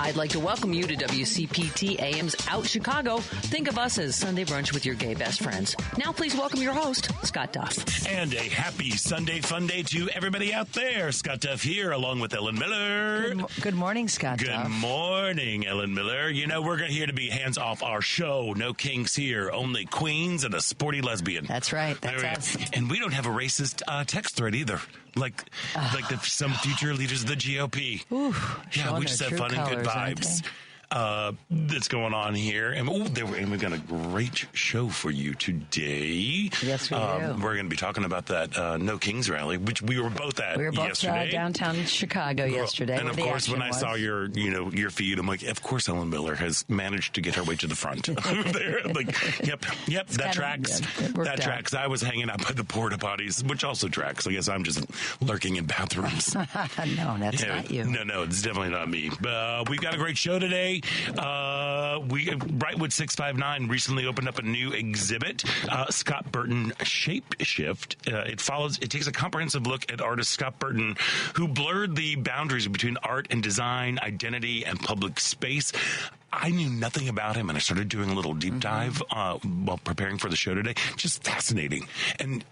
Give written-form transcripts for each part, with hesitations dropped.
I'd like to welcome you to WCPT AM's Out Chicago. Think of us as Sunday brunch with your gay best friends. Now please welcome your host, Scott Duff. And a happy Sunday fun day to everybody out there. Scott Duff here along with Ellen Miller. Good morning, Scott Duff. Good morning, Ellen Miller. You know, we're here to be hands off our show. No kinks here. Only queens and a sporty lesbian. That's right. That's us. And we don't have a racist text thread either. Like some future leaders of the GOP. Ooh, yeah, we just have fun and good vibes. That's going on here. And we've got a great show for you today. Yes, we do. We're going to be talking about that No Kings rally, which we were both at yesterday. We were both downtown Chicago yesterday. And of course, when I saw your feed, I'm like, of course Ellen Miller has managed to get her way to the front. There, like, yep, that tracks. That tracks. I was hanging out by the porta potties, which also tracks. I guess I'm just lurking in bathrooms. No, that's not you. No, it's definitely not me. We've got a great show today. Brightwood 659 recently opened up a new exhibit, Scott Burton Shape Shift. It takes a comprehensive look at artist Scott Burton, who blurred the boundaries between art and design, identity and public space. I knew nothing about him, and I started doing a little deep dive while preparing for the show today. Just fascinating. And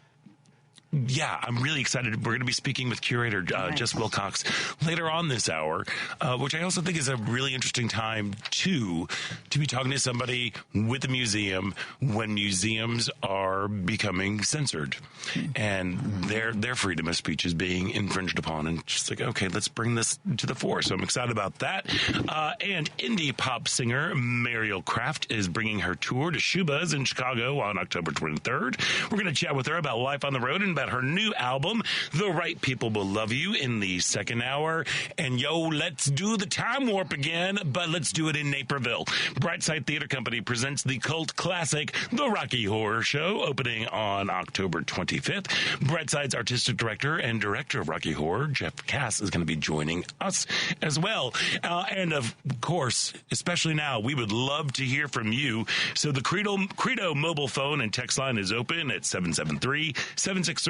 yeah, I'm really excited. We're going to be speaking with curator Jess Wilcox later on this hour, which I also think is a really interesting time to be talking to somebody with a museum when museums are becoming censored and their freedom of speech is being infringed upon. And just like, okay, let's bring this to the fore. So I'm excited about that. And indie pop singer Mariel Craft is bringing her tour to Shuba's in Chicago on October 23rd. We're going to chat with her about life on the road and about her new album, The Right People Will Love You, in the second hour. And let's do the time warp again, but let's do it in Naperville. Brightside Theater Company presents the cult classic, The Rocky Horror Show, opening on October 25th. Brightside's artistic director and director of Rocky Horror, Jeff Cass, is going to be joining us as well. And of course, especially now, we would love to hear from you. So the Credo mobile phone and text line is open at 773-763-9278.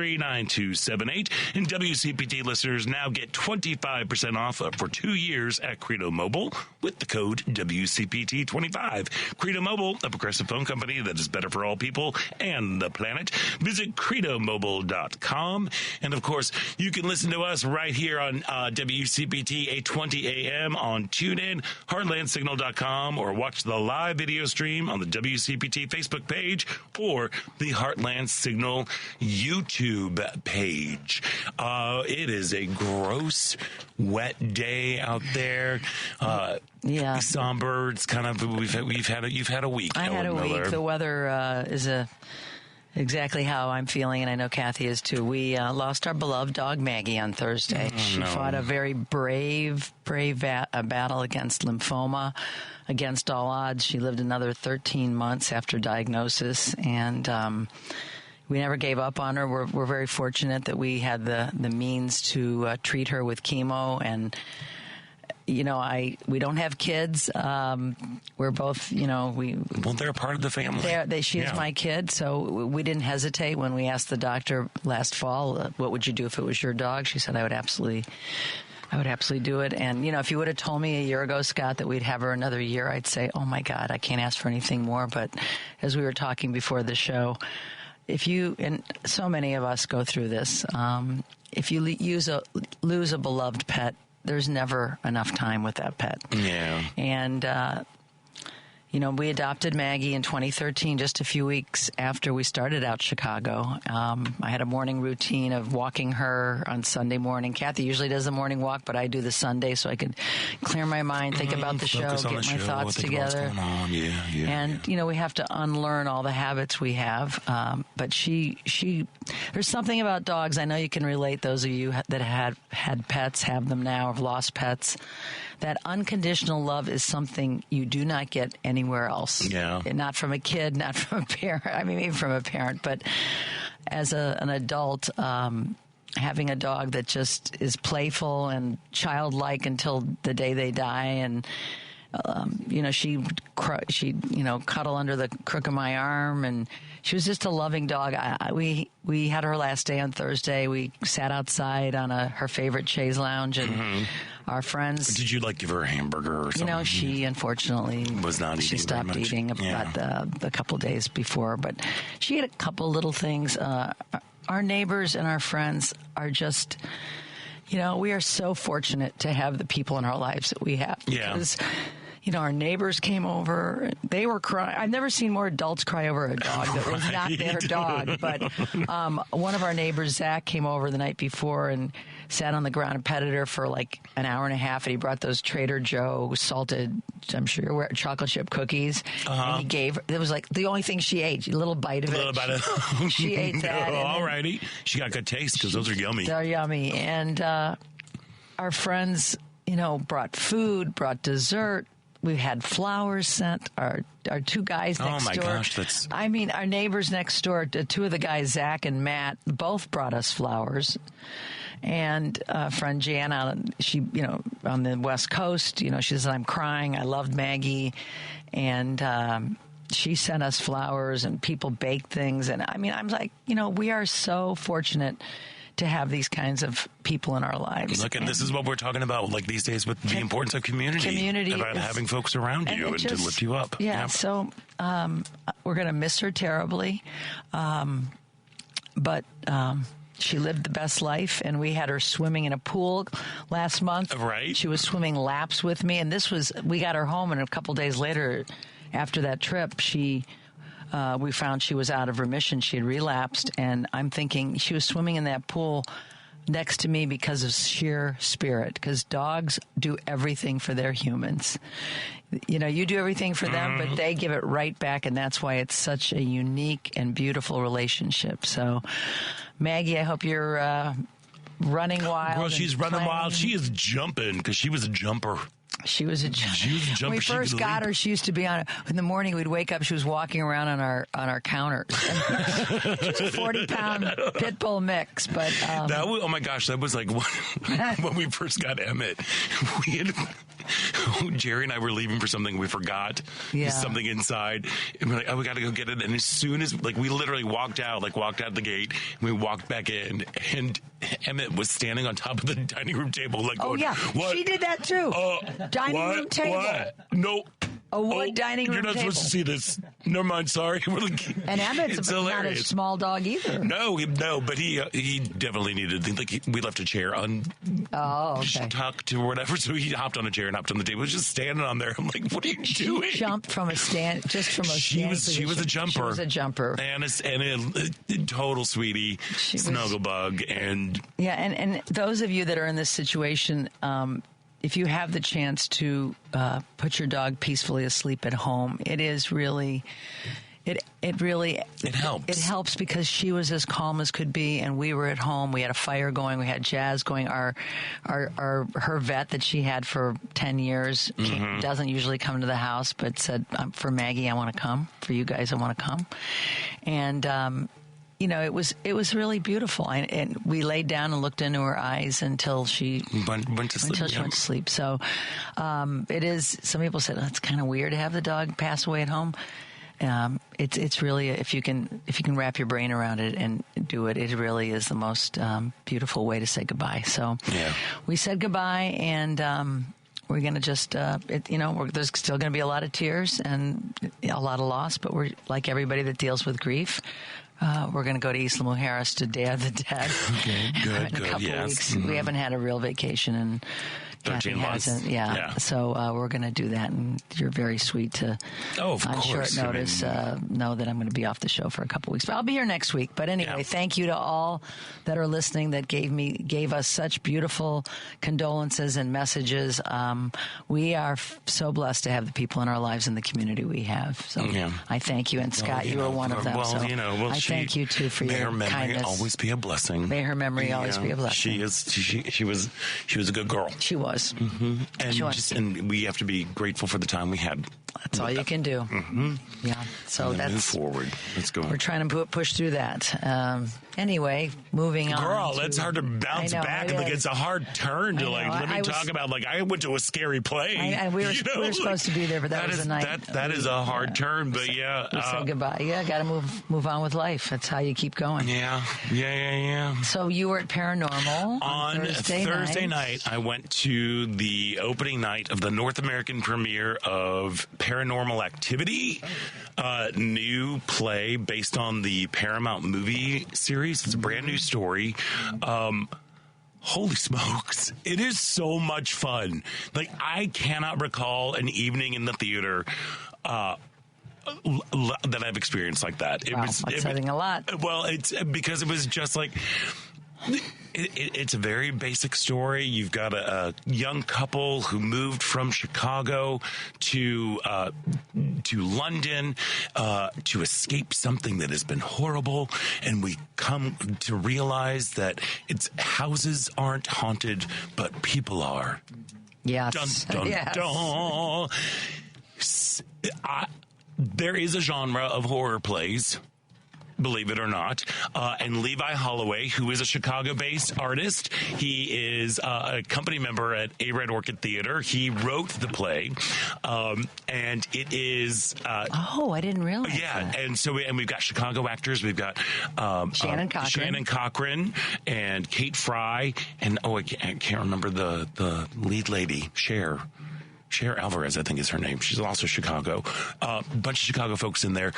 And WCPT listeners now get 25% off for 2 years at Credo Mobile with the code WCPT25. Credo Mobile, a progressive phone company that is better for all people and the planet. Visit credomobile.com. And of course, you can listen to us right here on WCPT 820 AM on TuneIn, heartlandsignal.com, or watch the live video stream on the WCPT Facebook page or the Heartland Signal YouTube page. It is a gross, wet day out there. Yeah, somber. It's kind of you've had a week. I had a week. The weather is exactly how I'm feeling, and I know Kathy is too. We lost our beloved dog Maggie on Thursday. She fought a very brave battle against lymphoma, against all odds. She lived another 13 months after diagnosis, and we never gave up on her. We're very fortunate that we had the means to treat her with chemo. And, we don't have kids. We're both, they're a part of the family. She is my kid. So we didn't hesitate when we asked the doctor last fall, what would you do if it was your dog? She said, I would absolutely do it. And, if you would have told me a year ago, Scott, that we'd have her another year, I'd say, oh my God, I can't ask for anything more. But as we were talking before the show, and so many of us go through this, if you lose a beloved pet, there's never enough time with that pet. Yeah. And, we adopted Maggie in 2013, just a few weeks after we started Out Chicago. I had a morning routine of walking her on Sunday morning. Kathy usually does the morning walk, but I do the Sunday so I could clear my mind, think about the show, get my thoughts together. Yeah. And, we have to unlearn all the habits we have. But there's something about dogs. I know you can relate, those of you that had pets, have them now, have lost pets. That unconditional love is something you do not get anywhere else. Yeah. Not from a kid, not from a parent. I mean, maybe from a parent, but as an adult, having a dog that just is playful and childlike until the day they die, and she'd cuddle under the crook of my arm, and she was just a loving dog. We had her last day on Thursday. We sat outside on her favorite chaise lounge, and our friends. Did you give her a hamburger or something? She unfortunately was not eating. She stopped eating about a couple days before, but she had a couple little things. Our neighbors and our friends are just. We are so fortunate to have the people in our lives that we have. Because, our neighbors came over. They were crying. I've never seen more adults cry over a dog that was not their dog. But one of our neighbors, Zach, came over the night before and sat on the ground and petted her for an hour and a half. And he brought those Trader Joe salted, I'm sure you're aware, chocolate chip cookies. And he gave her, it was the only thing she ate. A little bite of it. She ate that. All righty. She got good taste because those are yummy. They're yummy. And our friends, brought food, brought dessert. We've had flowers sent. Our two guys next door. Oh, my gosh. our neighbors next door, two of the guys, Zach and Matt, both brought us flowers. And friend Jana, she, on the West Coast, she says, I'm crying. I loved Maggie. And she sent us flowers, and people baked things. And I'm like, we are so fortunate to have these kinds of people in our lives. Look, and this is what we're talking about, these days, with the importance of community about having folks around you and to lift you up. Yeah. So we're going to miss her terribly, but she lived the best life, and we had her swimming in a pool last month. Right. She was swimming laps with me, and we got her home, and a couple days later, after that trip, we found she was out of remission. She had relapsed, and I'm thinking she was swimming in that pool next to me because of sheer spirit, because dogs do everything for their humans. You do everything for them, but they give it right back, and that's why it's such a unique and beautiful relationship. So, Maggie, I hope you're running wild. Well, she's running wild. She is jumping because she was a jumper. She was a jumper. When we first got her, she used to be in the morning. We'd wake up. She was walking around on our counters. She was a 40-pound pit bull mix. But oh my gosh, that was when we first got Emmett. Jerry and I were leaving for something. We forgot something inside, and we're like, "Oh, we got to go get it." And as soon as we literally walked out the gate, and we walked back in, and Emmett was standing on top of the dining room table, going, "What?" She did that too. Dining room table. What? No. A wood dining room table. You're not supposed to see this. Never mind. Sorry. And Emmett's not a small dog either. No, but he definitely needed. We left a chair tucked or whatever, so he hopped on a chair and hopped on the table. He was just standing on there. I'm like, what are you doing? She jumped from a stand, just from a stand. She was a jumper. She was a jumper. And a total sweetie, snuggle bug, and and those of you that are in this situation. If you have the chance to put your dog peacefully asleep at home, it is really, it helps. It helps because she was as calm as could be, and we were at home. We had a fire going. We had jazz going. Her vet that she had for 10 years doesn't usually come to the house, but said, "For Maggie, I want to come. For you guys, I want to come," and. It was really beautiful, and we laid down and looked into her eyes until she went to sleep. Until she went to sleep. So it is. Some people said it's kind of weird to have the dog pass away at home. It's really, if you can wrap your brain around it and do it, it really is the most beautiful way to say goodbye. So we said goodbye, and we're going to just, there's still going to be a lot of tears and a lot of loss, but we're like everybody that deals with grief. We're going to go to Isla Mujeres to Day of the Dead. Okay, good, in a couple weeks. We haven't had a real vacation, and 13 months. Hasn't. Yeah. So we're going to do that, and you're very sweet to, on short notice, know that I'm going to be off the show for a couple weeks. But I'll be here next week. But anyway, thank you to all that are listening that gave us such beautiful condolences and messages. We are so blessed to have the people in our lives and the community we have. So I thank you, and Scott, you were one of them. I thank you too for your kindness. May her memory always be a blessing. May her memory always be a blessing. She was a good girl. She was. Mm-hmm. And we have to be grateful for the time we had. That's all you can do. Mm-hmm. Yeah. So move forward. Let's go. We're trying to push through that. Anyway, moving on. Girl, it's hard to bounce back. Like, it's a hard turn to, let me talk about, I went to a scary play. We were supposed to be there, but that was a night. That is a hard turn, but yeah. We said goodbye. Yeah, got to move on with life. That's how you keep going. Yeah. So you were at Paranormal on Thursday night. I went to the opening night of the North American premiere of Paranormal Activity, new play based on the Paramount movie series. It's a brand new story. Holy smokes. It is so much fun. I cannot recall an evening in the theater that I've experienced like that. That's saying a lot. Well, it's because it was just it's a very basic story. You've got a young couple who moved from Chicago to London to escape something that has been horrible, and we come to realize that houses aren't haunted, but people are. Yes. Dun, dun, yes. dun. There is a genre of horror plays, believe it or not. And Levi Holloway, who is a Chicago-based artist, he is a company member at A Red Orchid Theater. He wrote the play, and it is... I didn't realize that. And we've got Chicago actors. We've got Shannon Cochran and Kate Fry, and I can't remember the lead lady, Cher Alvarez, I think is her name. She's also Chicago. A bunch of Chicago folks in there.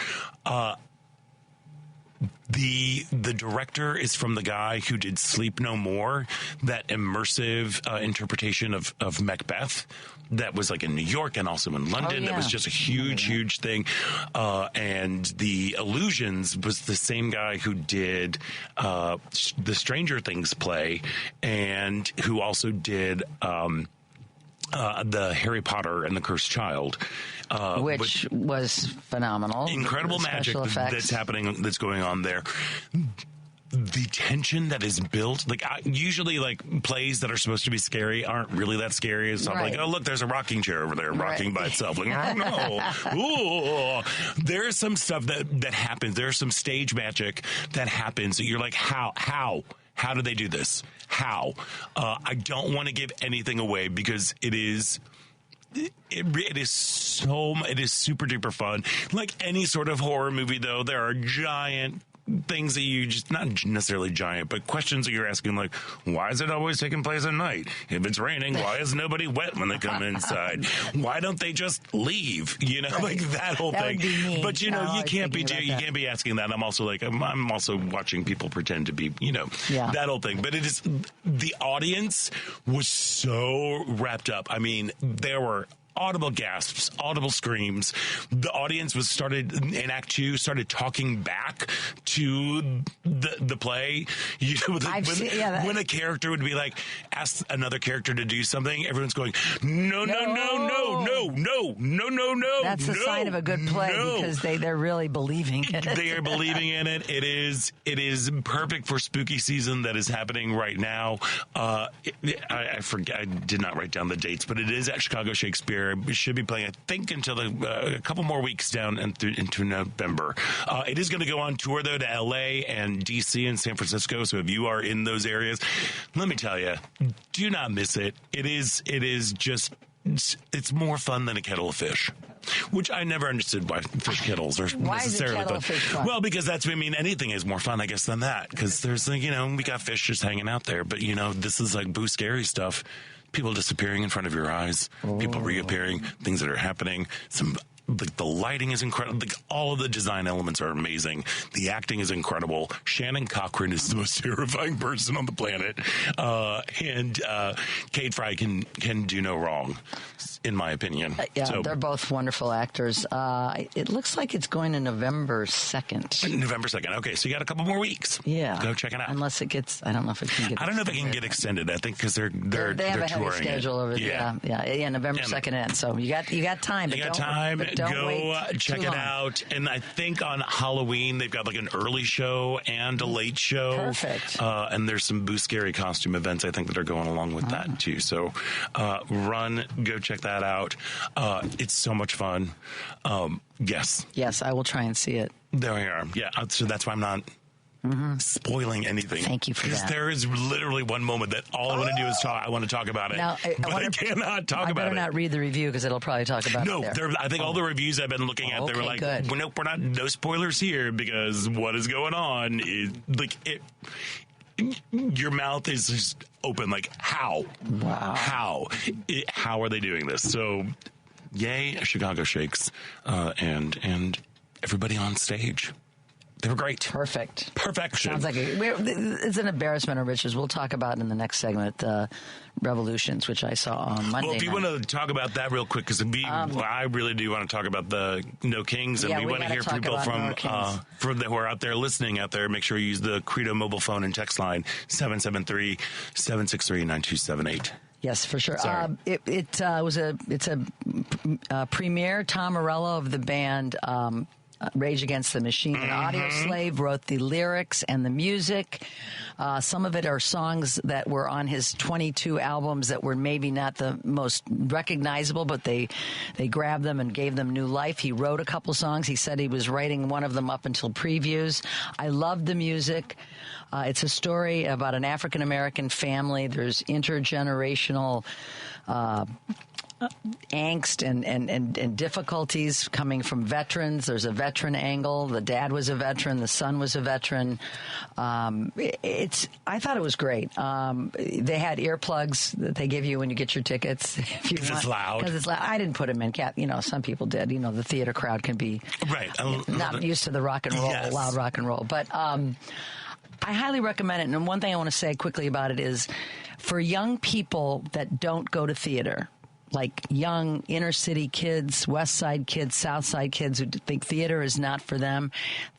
The director is from the guy who did Sleep No More, that immersive interpretation of Macbeth that was in New York and also in London. It was just a huge thing. And the Illusions was the same guy who did the Stranger Things play, and who also did the Harry Potter and the Cursed Child. Which was phenomenal. Incredible magic that's going on there. The tension that is built, usually plays that are supposed to be scary aren't really that scary. It's not oh, look, there's a rocking chair over there rocking by itself. Oh no. Ooh. There is some stuff that happens. There's some stage magic that happens that you're like, how? How do they do this? How? I don't want to give anything away because it is super duper fun. Like any sort of horror movie, though, there are giant things that you just, not necessarily giant, but questions that you're asking, like, why is it always taking place at night? If it's raining, why is nobody wet when they come inside? Why don't they just leave? That whole thing. Would be me. But you can't be asking that. I'm also I'm also watching people pretend to be, that whole thing. But the audience was so wrapped up. I mean, there were audible gasps, audible screams. The audience in Act 2 started talking back to the play. When a character would be ask another character to do something, everyone's going, no. That's a sign of a good play because they're really believing in it. They are believing in it. It is perfect for spooky season that is happening right now. I forget. I did not write down the dates, but it is at Chicago Shakespeare. We should be playing, I think, until a couple more weeks down into November. It is going to go on tour, though, to L.A. and D.C. and San Francisco. So if you are in those areas, let me tell you, do not miss it. It is just, it's more fun than a kettle of fish. Which I never understood why fish kettles are necessarily fun. Well, because anything is more fun, I guess, than that. Because there's, we got fish just hanging out there. But, this is boo scary stuff. People disappearing in front of your eyes, people reappearing, things that are happening. The lighting is incredible. All of the design elements are amazing. The acting is incredible. Shannon Cochran is the most terrifying person on the planet. And Kate Fry can do no wrong, in my opinion. They're both wonderful actors. It looks like it's going to November 2nd. November 2nd. Okay, so you got a couple more weeks. Yeah. Go check it out. Unless it gets, I don't know if it can get I don't know if it can get extended, I think, because they have a heavy schedule over there. Yeah, November 2nd ends. So you got time. You got time. Go check it out. And I think on Halloween, they've got an early show and a late show. Perfect. And there's some Boo Scary costume events, I think, that are going along with that, too. So go check that out. It's so much fun. Yes. Yes, I will try and see it. There we are. Yeah, so that's why I'm not spoiling anything. Thank you for that. Because there is literally one moment that all I want to do is talk. I want to talk about it. Now, I cannot talk about it. I better not read the review because it'll probably talk about it there. I think all the reviews I've been looking at, they were like, good. Nope, we're not, no spoilers here because what is going on is like your mouth is just open. Like, how? Wow. How are they doing this? So, yay, Chicago Shakes, and everybody on stage. They were great. Perfect. Perfection. Sounds like it's an embarrassment of riches. We'll talk about in the next segment, Revolutions, which I saw on Monday. Well, if you want to talk about that real quick, because I really do want to talk about the No Kings, and we want to hear people from who are out there listening out there. Make sure you use the Credo mobile phone and text line 773-763-9278. Yes, for sure. It's a premiere. Tom Morello of the band Rage Against the Machine and Audio Slave wrote the lyrics and the music. Some of it are songs that were on his 22 albums that were maybe not the most recognizable, but they grabbed them and gave them new life. He wrote a couple songs. He said he was writing one of them up until previews. I loved the music. It's a story about an African-American family. There's intergenerational angst and difficulties coming from veterans. There's a veteran angle. The dad was a veteran. The son was a veteran. I thought it was great. They had earplugs that they give you when you get your tickets. Because it's loud. Because it's loud. I didn't put them in. Some people did. The theater crowd can be not used to the rock and roll, loud rock and roll. But I highly recommend it. And one thing I want to say quickly about it is for young people that don't go to theater, like young inner city kids, West Side kids, South Side kids who think theater is not for them,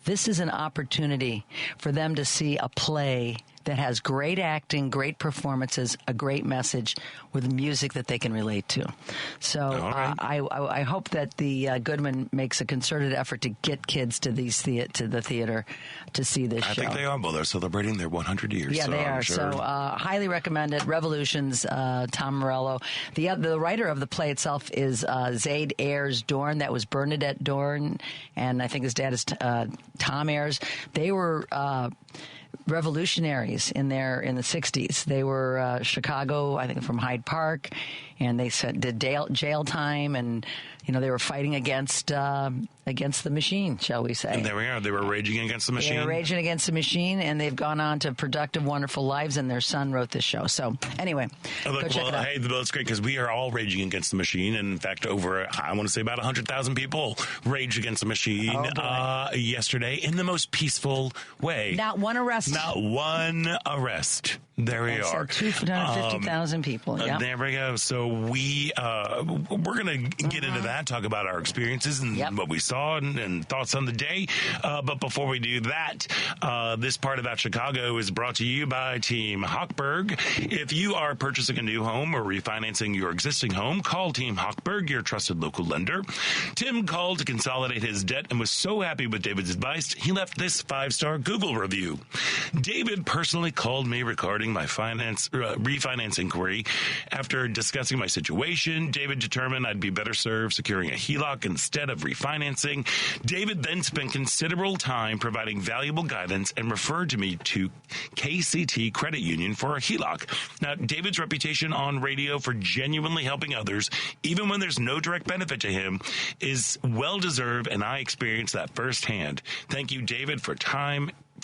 this is an opportunity for them to see a play that has great acting, great performances, a great message with music that they can relate to. So right. I hope that the Goodman makes a concerted effort to get kids to the theater to see this show. I think they are. Well, they're celebrating their 100 years. Yeah, they are. Sure. So highly recommend it. Revolutions, Tom Morello. The writer of the play itself is Zaid Ayers Dorn. That was Bernadette Dorn, and I think his dad is Tom Ayers. They were revolutionaries in the 60s. They were Chicago, I think, from Hyde Park, and they did jail time, and they were fighting against the machine, shall we say. And there we are. They were raging against the machine. They were raging against the machine, and they've gone on to productive, wonderful lives, and their son wrote this show. So anyway, go check it out. Hey, it's great because we are all raging against the machine. And in fact, I want to say about 100,000 people raged against the machine yesterday in the most peaceful way. Not one arrest. Not one arrest. There we are. 250,000 people. Yeah. There we go. So we're going to get into that, talk about our experiences and what we saw and thoughts on the day. But before we do that, this part about Chicago is brought to you by Team Hochberg. If you are purchasing a new home or refinancing your existing home, call Team Hochberg, your trusted local lender. Tim called to consolidate his debt and was so happy with David's advice, he left this 5-star Google review. David personally called me regarding my refinance inquiry. After discussing my situation, David determined I'd be better served securing a HELOC instead of refinancing. David then spent considerable time providing valuable guidance and referred to me to KCT Credit Union for a HELOC. Now, David's reputation on radio for genuinely helping others, even when there's no direct benefit to him, is well-deserved, and I experienced that firsthand. Thank you, David, for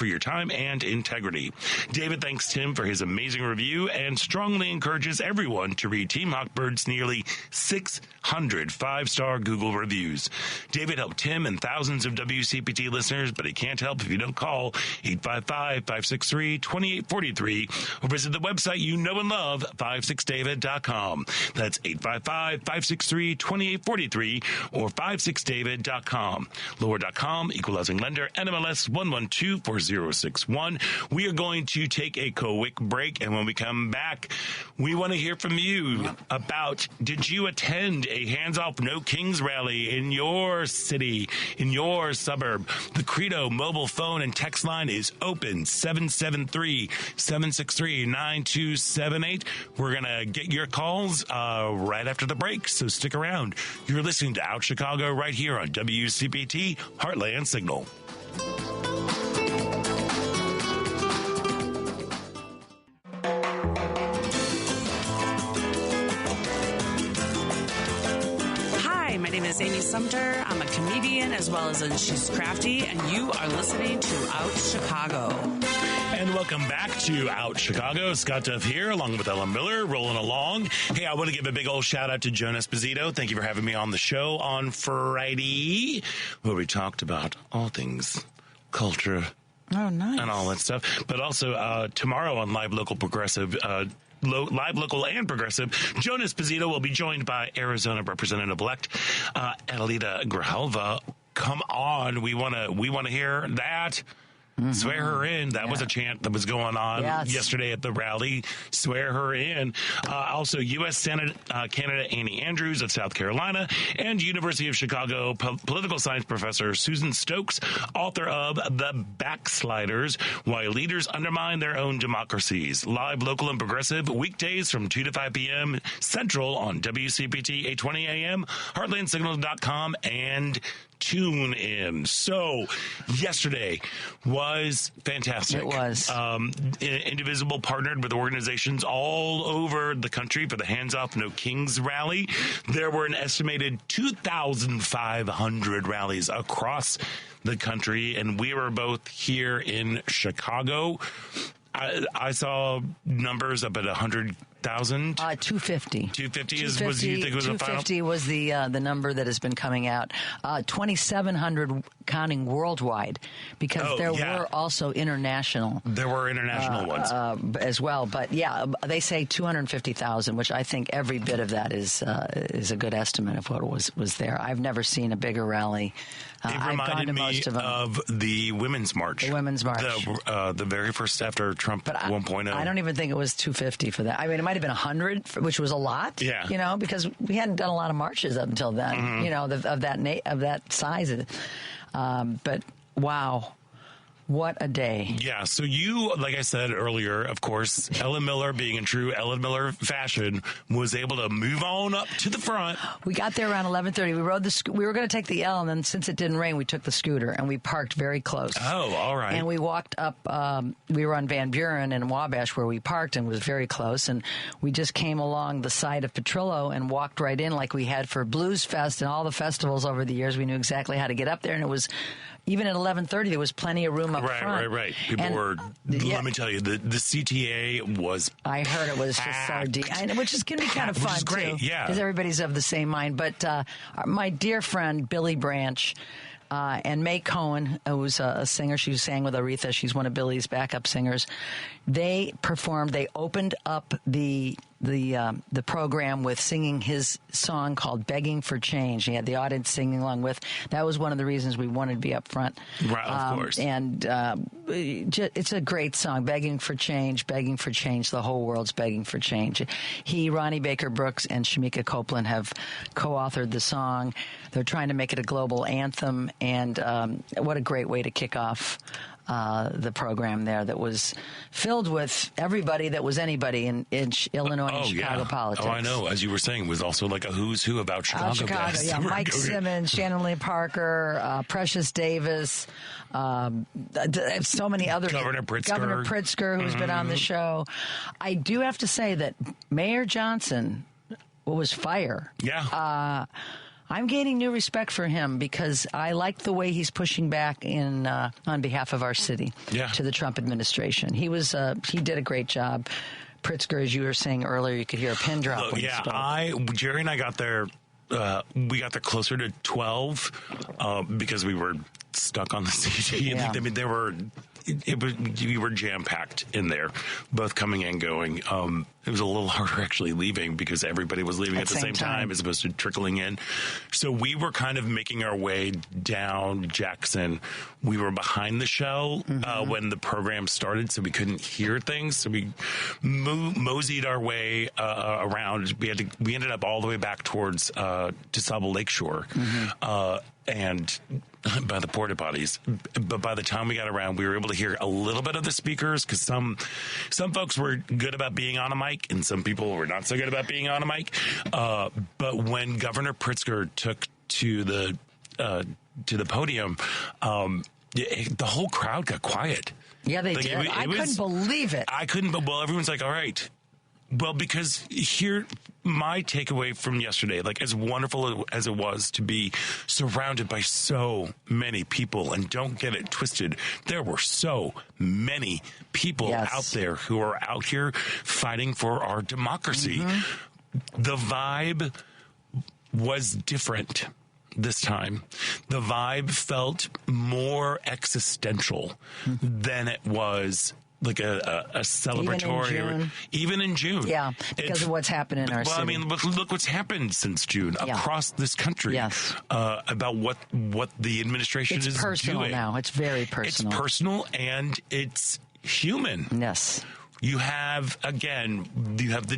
your time and integrity. David thanks Tim for his amazing review and strongly encourages everyone to read Team Hochberg's nearly 600 5-star Google reviews. David helped Tim and thousands of WCPT listeners, but he can't help if you don't call 855-563-2843 or visit the website you know and love, 56david.com. That's 855-563-2843 or 56david.com. Lower.com, equal housing lender, NMLS 1124061. We are going to take a quick break, and when we come back, we want to hear from you about, did you attend a hands-off No Kings rally in your city, in your suburb? The Credo mobile phone and text line is open, 773-763-9278. We're going to get your calls right after the break, so stick around. You're listening to Out Chicago right here on WCPT Heartland Signal. My name is Amy Sumter. I'm a comedian as well as She's Crafty, and you are listening to Out Chicago. And welcome back to Out Chicago. Scott Duff here, along with Ellen Miller, rolling along. Hey, I want to give a big old shout out to Joan Esposito. Thank you for having me on the show on Friday, where we talked about all things culture. Oh, nice. And all that stuff. But also tomorrow on Live Local Progressive, Live Local and Progressive, Joan Esposito will be joined by Arizona Representative-elect Adelita Grijalva. Come on, we want to hear that. Mm-hmm. Swear her in. That was a chant that was going on yesterday at the rally. Swear her in. Also, U.S. Senate candidate Annie Andrews of South Carolina and University of Chicago political science professor Susan Stokes, author of The Backsliders, Why Leaders Undermine Their Own Democracies. Live, local, and progressive, weekdays from 2 to 5 p.m. Central on WCPT 820 a.m., heartlandsignal.com, and tune in. So yesterday was fantastic. It was. Indivisible partnered with organizations all over the country for the Hands Off No Kings rally. There were an estimated 2,500 rallies across the country, and we were both here in Chicago. I saw numbers up at 100,000. 250. 250 was you think was the final? 250 was the number that has been coming out. 2,700 counting worldwide, because there were also international. There were international ones as well, but they say 250,000, which I think every bit of that is a good estimate of what was there. I've never seen a bigger rally. It reminded me of the Women's March. The Women's March. The very first after Trump 1.0. I don't even think it was 250 for that. I mean, it might have been 100, which was a lot. Yeah. Because we hadn't done a lot of marches up until then. Mm-hmm. Of that size. But wow. What a day. Yeah, so you, like I said earlier, of course, Ellen Miller, being in true Ellen Miller fashion, was able to move on up to the front. We got there around 11:30. We rode we were going to take the L, and then since it didn't rain, we took the scooter, and we parked very close. Oh, all right. And we walked up, we were on Van Buren and Wabash where we parked, and was very close, and we just came along the side of Petrillo and walked right in like we had for Blues Fest and all the festivals over the years. We knew exactly how to get up there, and it was... Even at 11:30, there was plenty of room up front. Right. People were. Let me tell you, the CTA was. I heard it was just sardine, which is going to be kind of fun, great, too. Yeah, because everybody's of the same mind. But my dear friend Billy Branch and May Cohen, who's a singer, she sang with Aretha. She's one of Billy's backup singers. They performed. They opened up the program with singing his song called "Begging for Change." He had the audience singing along with. That was one of the reasons we wanted to be up front. Right, of course. And it's a great song, "Begging for Change, Begging for Change." The whole world's begging for change. Ronnie Baker Brooks, and Shamika Copeland have co-authored the song. They're trying to make it a global anthem, and what a great way to kick off the program there, that was filled with everybody that was anybody in Illinois and Chicago politics. Oh, I know. As you were saying, it was also like a who's who about Chicago. Yeah. Mike Simmons, Shannon Lee Parker, Precious Davis, so many others. Governor Pritzker, who's been on the show. I do have to say that Mayor Johnson was fire. Yeah. I'm gaining new respect for him because I like the way he's pushing back on behalf of our city to the Trump administration. He did a great job. Pritzker, as you were saying earlier, you could hear a pin drop. When he spoke. Jerry and I got there. We got there closer to 12 because we were stuck on the CT. Yeah. I mean, we were jam-packed in there, both coming and going. It was a little harder actually leaving because everybody was leaving at the same time as opposed to trickling in. So we were kind of making our way down Jackson. We were behind the show when the program started, so we couldn't hear things. So we moseyed our way around. We ended up all the way back towards DeSable Lakeshore. And by the porta potties, but by the time we got around, we were able to hear a little bit of the speakers because some folks were good about being on a mic and some people were not so good about being on a mic. But when Governor Pritzker took to the podium, the whole crowd got quiet. Yeah, they did. I couldn't believe it. I couldn't. But everyone's like, all right. Well, because here, my takeaway from yesterday, like as wonderful as it was to be surrounded by so many people, and don't get it twisted, there were so many people out there who are out here fighting for our democracy. The vibe was different this time. The vibe felt more existential than it was like a celebratory, even in June. Yeah, because of what's happened in our city. Well, I mean, look what's happened since June across this country. About what the administration is doing. It's personal now. It's very personal. It's personal and it's human. Yes. You have the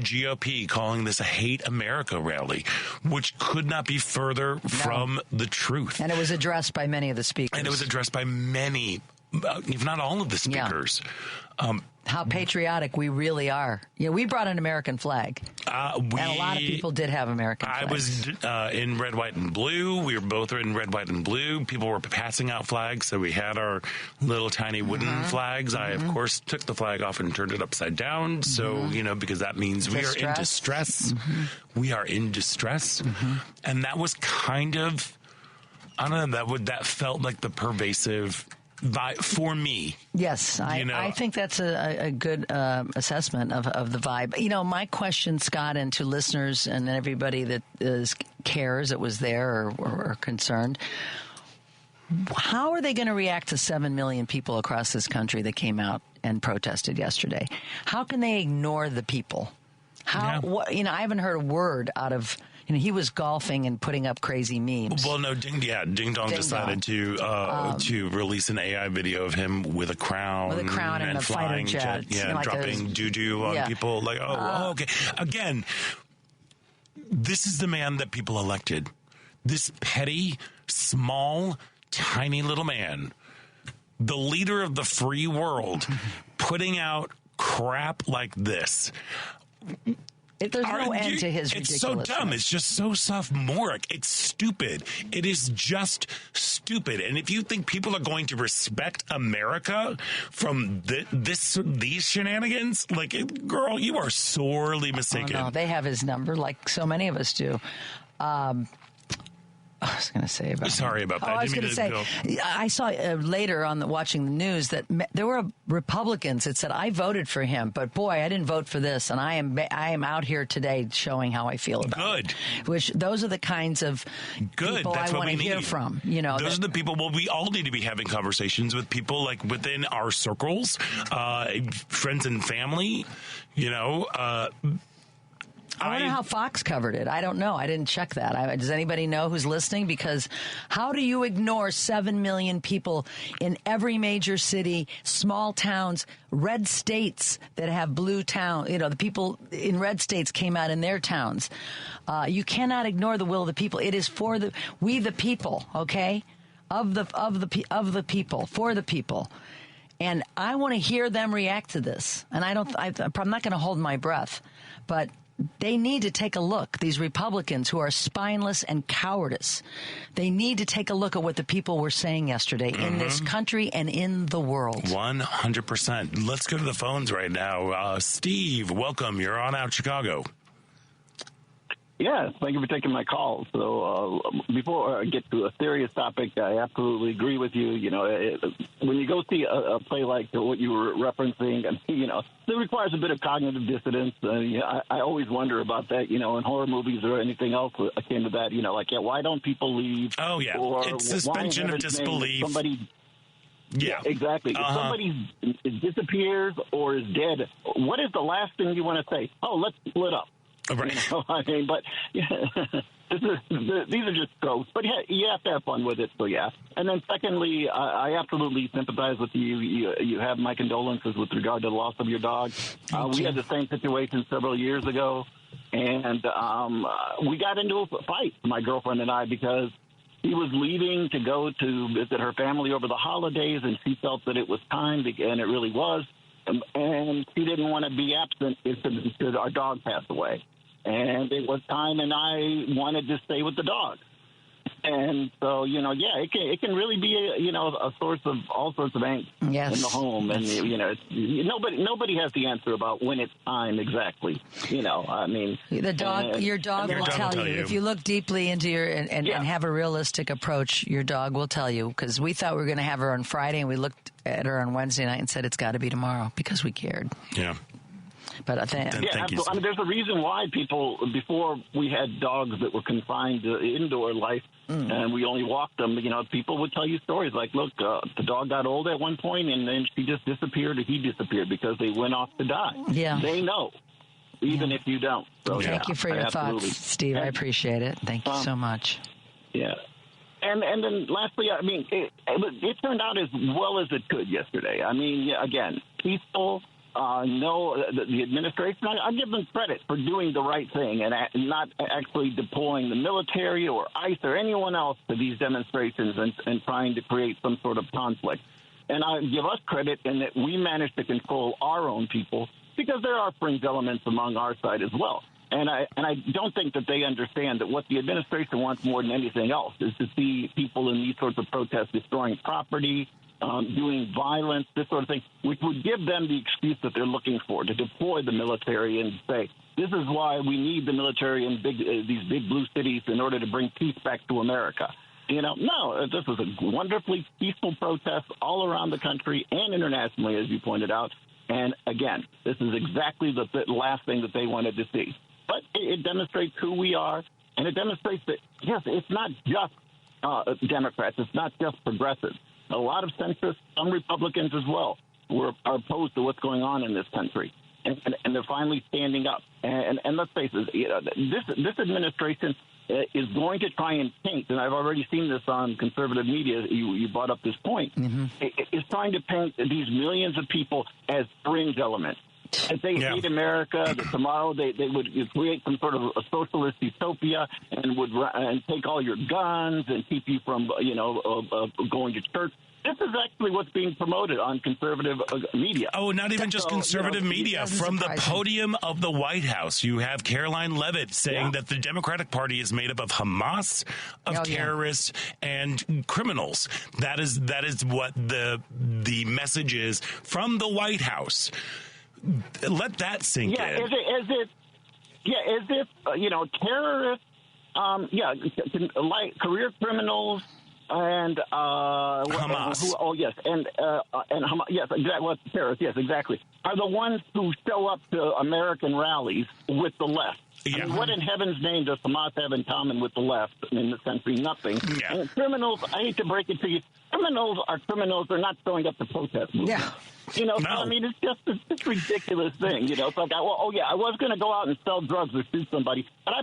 GOP calling this a Hate America rally, which could not be further from the truth. And it was addressed by many of the speakers. And it was addressed by many, if not all of the speakers. How patriotic we really are. We brought an American flag. And a lot of people did have American flags. I was in red, white, and blue. We were both in red, white, and blue. People were passing out flags, so we had our little tiny wooden flags. I, of course, took the flag off and turned it upside down. So, because that means we are in distress. We are in distress. And that was kind of, I don't know, that felt like the pervasive for me. Yes, I think that's a good assessment of the vibe. My question, Scott, and to listeners and everybody that cares that was there or concerned, how are they going to react to 7 million people across this country that came out and protested yesterday? How can they ignore the people? I haven't heard a word out of... he was golfing and putting up crazy memes. Well, no, Ding Dong decided to release an AI video of him with a crown, and a fighter jet, dropping doo-doo on people. Like, okay. Again, this is the man that people elected. This petty, small, tiny little man, the leader of the free world, putting out crap like this. There's no end to his ridiculousness. It's so dumb. It's just so sophomoric. It's stupid. It is just stupid. And if you think people are going to respect America from these shenanigans, girl, you are sorely mistaken. Oh, no, they have his number like so many of us do. I was going to say about. Sorry about that. I was going to say. I saw later on watching the news that there were Republicans that said I voted for him, but boy, I didn't vote for this, and I am out here today showing how I feel about it. Which those are the kinds of people I want to hear from. Those are the people. Well, we all need to be having conversations with people like within our circles, friends and family. I wonder how Fox covered it. I don't know. I didn't check that. Does anybody know who's listening? Because how do you ignore 7 million people in every major city, small towns, red states that have blue town? The people in red states came out in their towns. You cannot ignore the will of the people. It is for we the people, okay? Of the people, for the people. And I want to hear them react to this. And I'm not going to hold my breath, but they need to take a look. These Republicans who are spineless and cowardice, they need to take a look at what the people were saying yesterday in this country and in the world. 100%. Let's go to the phones right now. Steve, welcome. You're on Out Chicago. Yes, thank you for taking my call. So before I get to a serious topic, I absolutely agree with you. When you go see a play like what you were referencing, it requires a bit of cognitive dissonance. I always wonder about that, in horror movies or anything else akin to that. Why don't people leave? Oh, yeah. It's suspension of disbelief. Yeah, exactly. If somebody disappears or is dead, what is the last thing you want to say? Oh, let's split up. Right. But these are just ghosts. But you have to have fun with it. So yeah. And then secondly, I absolutely sympathize with you. You have my condolences with regard to the loss of your dog. We had the same situation several years ago, and we got into a fight, my girlfriend and I, because she was leaving to go to visit her family over the holidays, and she felt that it was time, and it really was. And she didn't want to be absent because our dog passed away. And it was time, and I wanted to stay with the dog. And so, it can really be a source of all sorts of angst in the home. And, nobody has the answer about when it's time exactly. Your dog will tell you. If you look deeply into and have a realistic approach, your dog will tell you, because we thought we were going to have her on Friday and we looked at her on Wednesday night and said it's got to be tomorrow because we cared. Yeah. But absolutely. There's a reason why people, before we had dogs that were confined to indoor life and we only walked them, people would tell you stories like, look, the dog got old at one point and then she just disappeared or he disappeared because they went off to die. Yeah. They know, even if you don't. So, Thank you for your thoughts, Steve. I appreciate it. Thank you so much. Yeah. And then lastly, it turned out as well as it could yesterday. Again, peaceful. The administration, I give them credit for doing the right thing and not actually deploying the military or ICE or anyone else to these demonstrations and trying to create some sort of conflict. And I give us credit in that we managed to control our own people, because there are fringe elements among our side as well. And I don't think that they understand that what the administration wants more than anything else is to see people in these sorts of protests destroying property, doing violence, this sort of thing, which would give them the excuse that they're looking for, to deploy the military and say, this is why we need the military in these big blue cities in order to bring peace back to America. No, this was a wonderfully peaceful protest all around the country and internationally, as you pointed out. And again, this is exactly the last thing that they wanted to see. But it demonstrates who we are, and it demonstrates that, yes, it's not just Democrats, it's not just progressives. A lot of centrists, some Republicans as well, are opposed to what's going on in this country, and they're finally standing up. And let's face it, this administration is going to try and paint, and I've already seen this on conservative media. You brought up this point. Is trying to paint these millions of people as fringe elements. If they hate America, that tomorrow they would create some sort of a socialist utopia and take all your guns and keep you from going to church. This is actually what's being promoted on conservative media. Oh, not even just conservative media. From the podium of the White House, you have Caroline Leavitt saying that the Democratic Party is made up of Hamas, of terrorists, and criminals. That is what the message is from the White House. Let that sink in. As if terrorists, like career criminals and Hamas. And Hamas, yes, exactly. Well, terrorists, yes, exactly, are the ones who show up to American rallies with the left. Yeah. What in heaven's name does Hamas have in common with the left? In the country, nothing. Yeah. And criminals, I hate to break it to you, criminals are criminals. They're not showing up to protest movements. Yeah. It's just this ridiculous thing. It's like, I was going to go out and sell drugs or shoot somebody, but I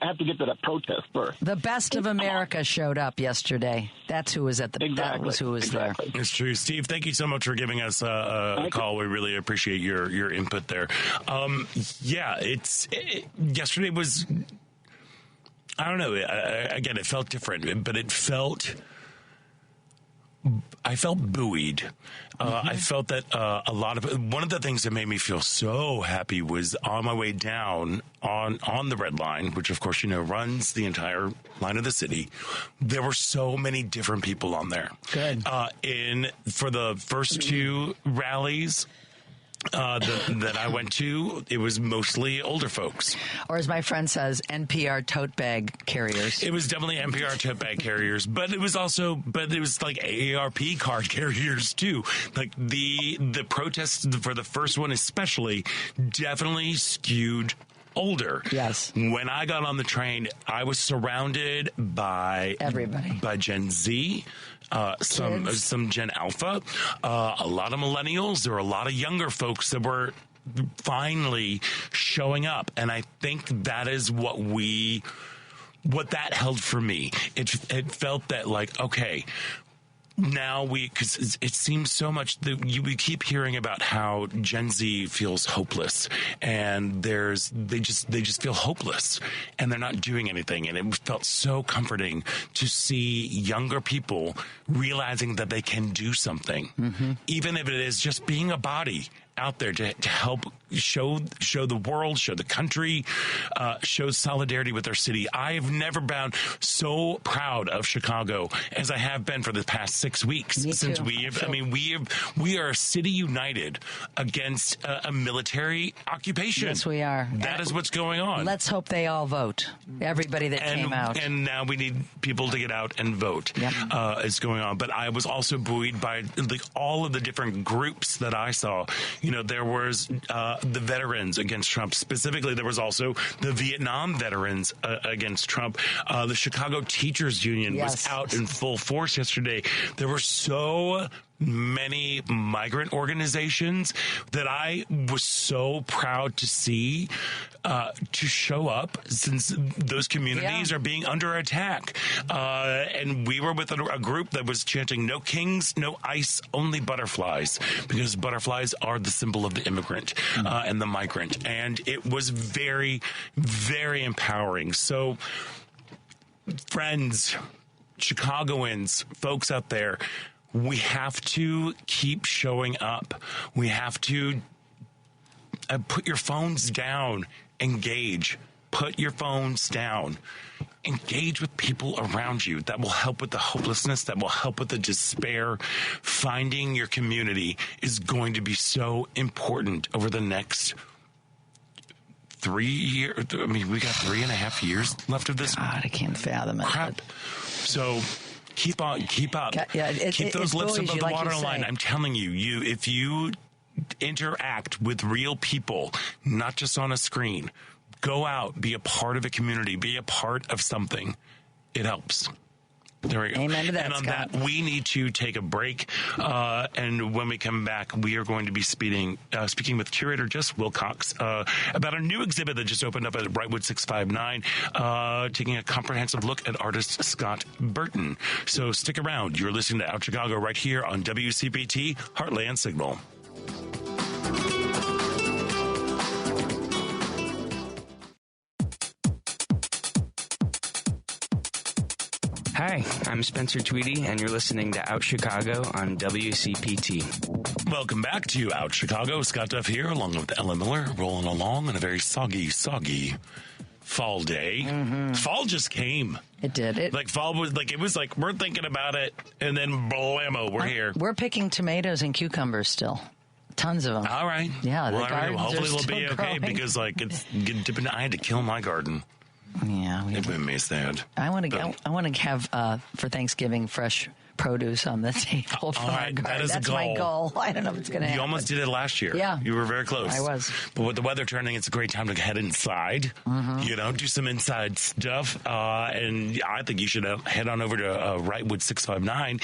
have to get to that protest first. The best of America showed up yesterday. That's who was that was who was there. It's true. Steve, thank you so much for giving us a call. We really appreciate your input there. Yesterday was, I don't know, again, it felt different, but I felt buoyed. I felt that one of the things that made me feel so happy was on my way down on the Red Line, which of course, runs the entire line of the city. There were so many different people on there. Good. For the first two rallies, that I went to, it was mostly older folks. Or as my friend says, NPR tote bag carriers. It was definitely NPR tote bag carriers, but it was like AARP card carriers too. Like the protests for the first one especially definitely skewed older. Yes. When I got on the train, I was surrounded by everybody, by Gen Z, some Gen Alpha, a lot of millennials. There were a lot of younger folks that were finally showing up, and I think that is what that held for me. It felt that, like, okay, now because it seems so much that we keep hearing about how Gen Z feels hopeless, and they just feel hopeless, and they're not doing anything. And it felt so comforting to see younger people realizing that they can do something, even if it is just being a body out there to help show the world, show the country, show solidarity with our city. I have never been so proud of Chicago as I have been for the past 6 weeks. Me Since too. we are a city united against a military occupation. Yes, we are. That is what's going on. Let's hope they all vote. Everybody that came out. And now we need people to get out and vote. Yep. Is going on. But I was also buoyed by all of the different groups that I saw. There was the veterans against Trump. Specifically, there was also the Vietnam veterans against Trump. The Chicago Teachers Union was out in full force yesterday. There were so many migrant organizations that I was so proud to see to show up, since those communities are being under attack. And we were with a group that was chanting, "No kings, no ice, only butterflies," because butterflies are the symbol of the immigrant and the migrant. And it was very, very empowering. So, friends, Chicagoans, folks out there, we have to keep showing up. We have to put your phones down. Engage. Put your phones down. Engage with people around you. That will help with the hopelessness. That will help with the despair. Finding your community is going to be so important over the next 3 years. I mean, we got 3.5 years left of this. God, I can't fathom it. Crap. So keep up. Keep those lips above the waterline. I'm telling you, if you interact with real people, not just on a screen, go out, be a part of a community, be a part of something. It helps. There we go. Amen to that, and on Scott. that, we need to take a break. And when we come back, we are going to be speaking with curator Jess Wilcox about a new exhibit that just opened up at Brightwood 659, taking a comprehensive look at artist Scott Burton. So stick around. You're listening to Out Chicago right here on WCPT Heartland Signal. Hi, I'm Spencer Tweedy, and you're listening to Out Chicago on WCPT. Welcome back to Out Chicago. Scott Duff here, along with Ella Miller, rolling along on a very soggy fall day. Mm-hmm. Fall just came. It did. Fall was it was like, we're thinking about it, and then blammo, we're here. We're picking tomatoes and cucumbers still. Tons of them. All right. Yeah, the gardens hopefully are we'll still be okay, growing. because I had to kill my garden. Yeah, It made me sad. I want to have for Thanksgiving fresh produce on the table for our garden. That is That's a goal. my goal. I don't know if it's going to happen. You almost did it last year. Yeah. You were very close. I was. But with the weather turning, it's a great time to head inside, do some inside stuff. And I think you should head on over to Brightwood 659.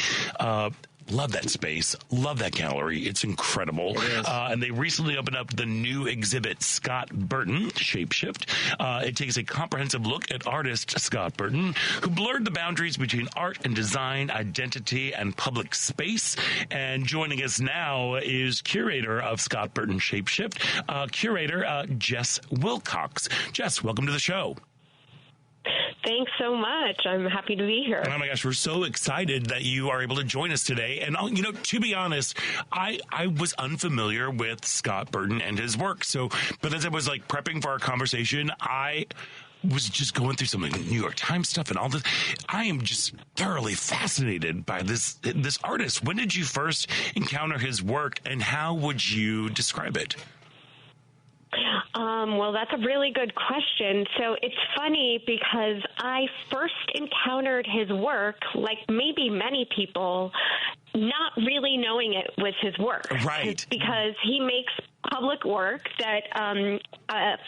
Love that space. Love that gallery. It's incredible. It is. And they recently opened up the new exhibit, Scott Burton, Shapeshift. It takes a comprehensive look at artist Scott Burton, who blurred the boundaries between art and design, identity, and public space. And joining us now is curator of Scott Burton Shapeshift, curator Jess Wilcox. Jess, welcome to the show. Thanks so much. I'm happy to be here. Oh my gosh, we're so excited that you are able to join us today. And, to be honest, I was unfamiliar with Scott Burton and his work. But as I was prepping for our conversation, I was just going through some New York Times stuff and all this. I am just thoroughly fascinated by this artist. When did you first encounter his work, and how would you describe it? Well, that's a really good question. So it's funny because I first encountered his work, like maybe many people, not really knowing it was his work. Right. Because he makes public work that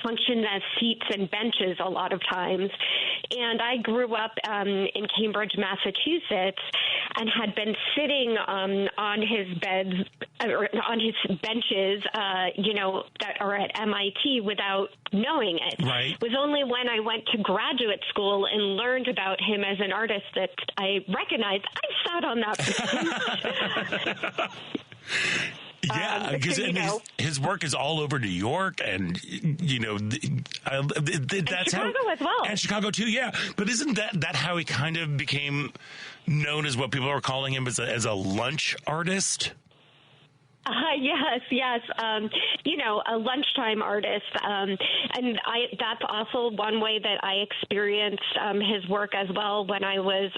function as seats and benches a lot of times. And I grew up in Cambridge, Massachusetts, and had been sitting on his beds, or on his benches, that are at MIT without knowing it. Right. It was only when I went to graduate school and learned about him as an artist that I recognized I sat on that bench. Yeah, because his work is all over New York, and that's Chicago how, as well, and Chicago too. Yeah, but isn't that how he kind of became known as what people are calling him as a lunch artist? Yes. A lunchtime artist. That's also one way that I experienced his work as well when I was,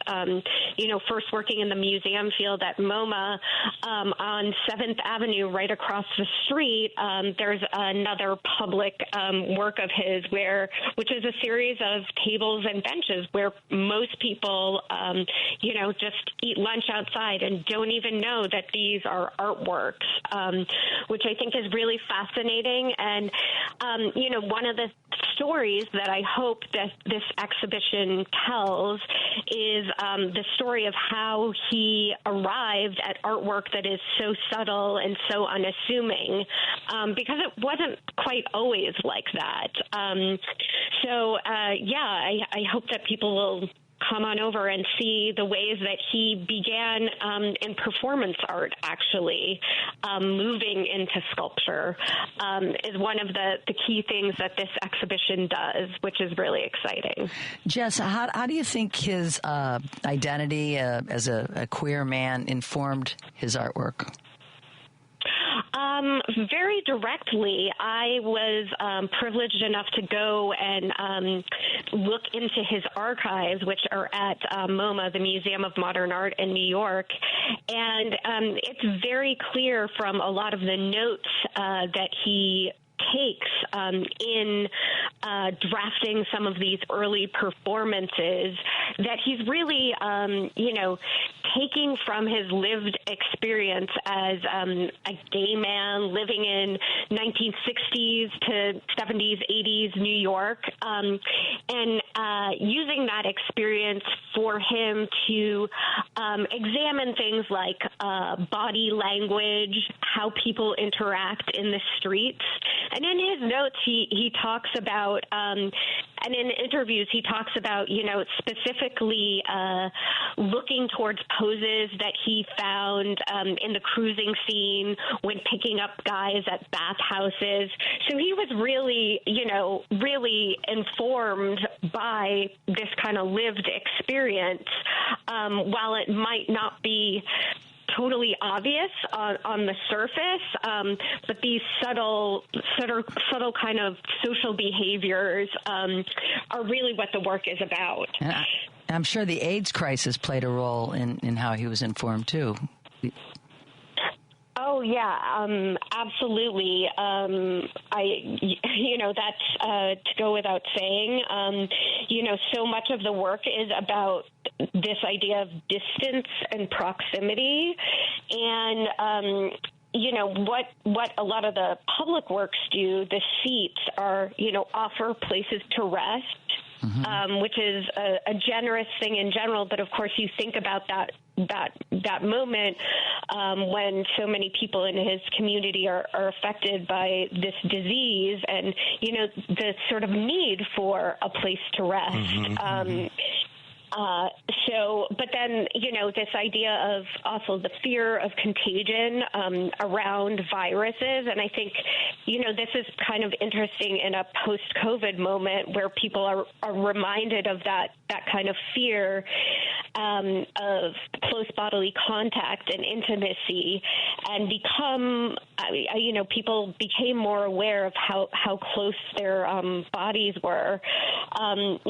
first working in the museum field at MoMA on 7th Avenue right across the street. There's another public work of his which is a series of tables and benches where most people, just eat lunch outside and don't even know that these are artworks. Which I think is really fascinating. And, one of the stories that I hope that this exhibition tells is the story of how he arrived at artwork that is so subtle and so unassuming, because it wasn't quite always like that. I hope that people will come on over and see the ways that he began in performance art, actually, moving into sculpture, is one of the key things that this exhibition does, which is really exciting. Jess, how do you think his identity as a queer man informed his artwork? Very directly. I was privileged enough to go and look into his archives, which are at MoMA, the Museum of Modern Art in New York. And it's very clear from a lot of the notes that he takes in drafting some of these early performances that he's really, taking from his lived experience as a gay man living in 1960s to 70s, 80s New York, and using that experience for him to examine things like body language, how people interact in the streets. And in his notes, he talks about, and in interviews, he talks about, specifically looking towards poses that he found in the cruising scene when picking up guys at bathhouses. So he was really, really informed by this kind of lived experience, while it might not be totally obvious on the surface, but these subtle kind of social behaviors are really what the work is about. I'm sure the AIDS crisis played a role in how he was informed too. Oh yeah, absolutely. That's to go without saying. So much of the work is about this idea of distance and proximity, and what a lot of the public works do. The seats are offer places to rest. Mm-hmm. Which is a generous thing in general, but of course you think about that moment when so many people in his community are affected by this disease, and the sort of need for a place to rest. Mm-hmm. But then, this idea of also the fear of contagion around viruses. And I think, this is kind of interesting in a post-COVID moment where people are reminded of that kind of fear of close bodily contact and intimacy, and people became more aware of how close their bodies were, and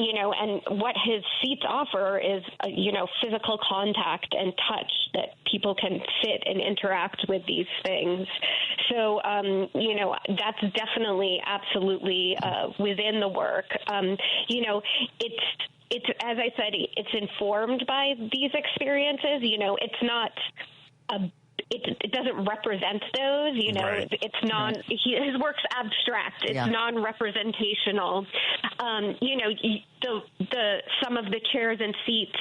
what his seats offer is, physical contact and touch, that people can sit and interact with these things. So, that's definitely absolutely within the work. It's, as I said, it's informed by these experiences. It's not it doesn't represent those, Right. It's his work's abstract. It's non-representational. Some of the chairs and seats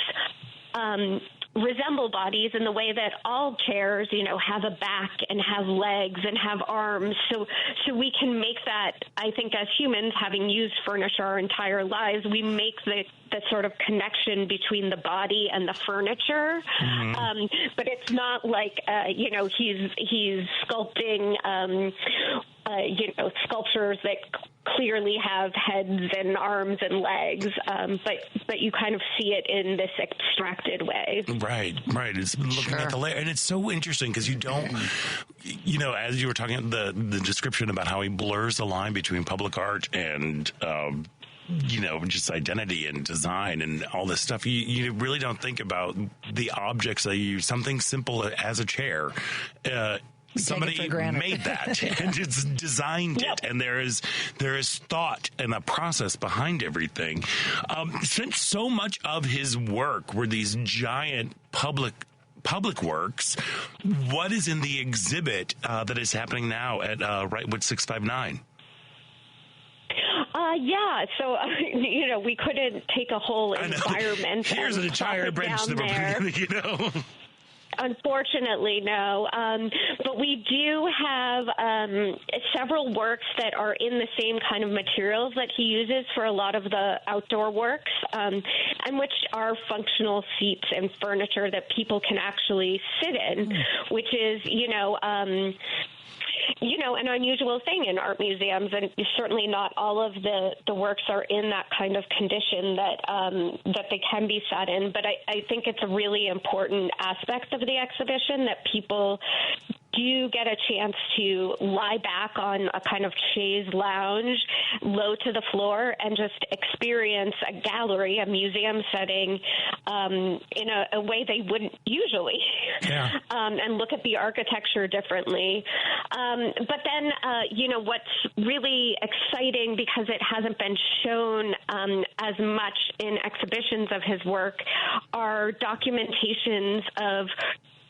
resemble bodies in the way that all chairs, have a back and have legs and have arms. So we can make that, I think, as humans, having used furniture our entire lives, we make the sort of connection between the body and the furniture. Mm-hmm. But it's not like, he's sculpting sculptures that clearly have heads and arms and legs, but you kind of see it in this abstracted way. Right. It's looking at the layer, and it's so interesting because you don't, as you were talking, the description about how he blurs the line between public art and just identity and design and all this stuff. You really don't think about the objects that you use. Something simple as a chair. Somebody made that and it's designed it, and there is thought and a process behind everything. Since so much of his work were these giant public works, what is in the exhibit that is happening now at Wrightwood 659? So, we couldn't take a whole environment. Here's an entire branch that we're Unfortunately, no. But we do have several works that are in the same kind of materials that he uses for a lot of the outdoor works, and which are functional seats and furniture that people can actually sit in, which is, an unusual thing in art museums, and certainly not all of the works are in that kind of condition that they can be sat in. But I think it's a really important aspect of the exhibition that people do get a chance to lie back on a kind of chaise lounge, low to the floor, and just experience a gallery, a museum setting, in a way they wouldn't usually, and look at the architecture differently. But then, what's really exciting, because it hasn't been shown as much in exhibitions of his work, are documentations of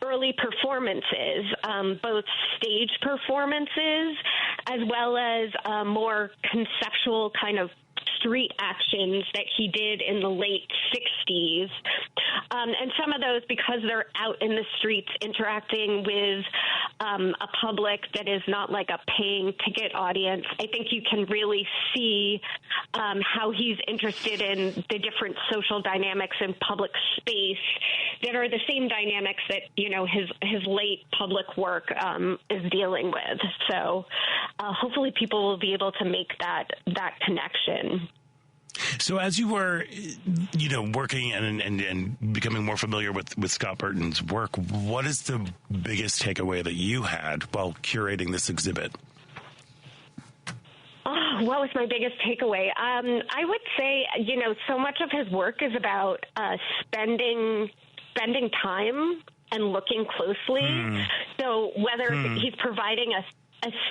early performances, both stage performances as well as more conceptual kind of street actions that he did in the late 60s. And some of those, because they're out in the streets interacting with a public that is not like a paying ticket audience, I think you can really see how he's interested in the different social dynamics in public space that are the same dynamics that, his late public work is dealing with. So hopefully people will be able to make that connection. So as you were, working and becoming more familiar with Scott Burton's work, what is the biggest takeaway that you had while curating this exhibit? What was my biggest takeaway? I would say, so much of his work is about spending time and looking closely. So whether he's providing a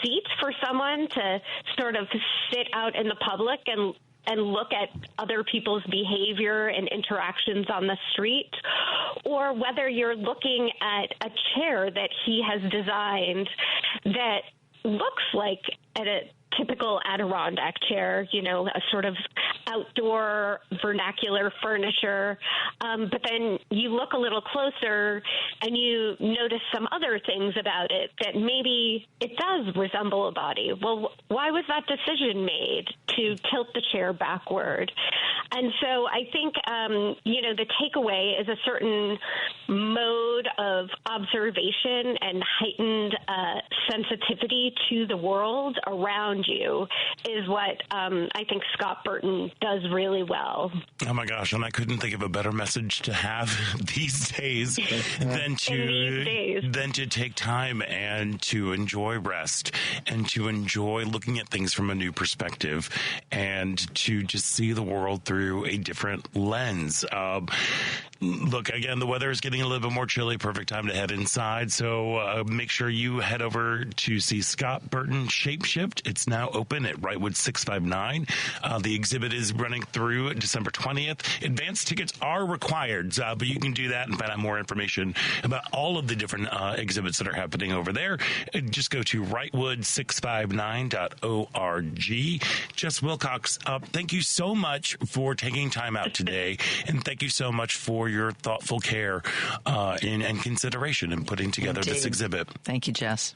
seat for someone to sort of sit out in the public and look at other people's behavior and interactions on the street, or whether you're looking at a chair that he has designed that looks like a typical Adirondack chair, a sort of outdoor vernacular furniture. But then you look a little closer and you notice some other things about it that maybe it does resemble a body. Well, why was that decision made to tilt the chair backward? And so I think, the takeaway is a certain mode of observation and heightened sensitivity to the world around you is what I think Scott Burton does really well. Oh my gosh, and I couldn't think of a better message to have these days than to take time and to enjoy rest and to enjoy looking at things from a new perspective and to just see the world through a different lens. Look, again, the weather is getting a little bit more chilly. Perfect time to head inside. So make sure you head over to see Scott Burton Shapeshift. It's now open at Wrightwood 659. The exhibit is running through December 20th. Advanced tickets are required, but you can do that and find out more information about all of the different exhibits that are happening over there. Just go to wrightwood659.org. Jess Wilcox, thank you so much for taking time out today, and thank you so much for your thoughtful care and consideration in putting together this exhibit. Thank you, Jess.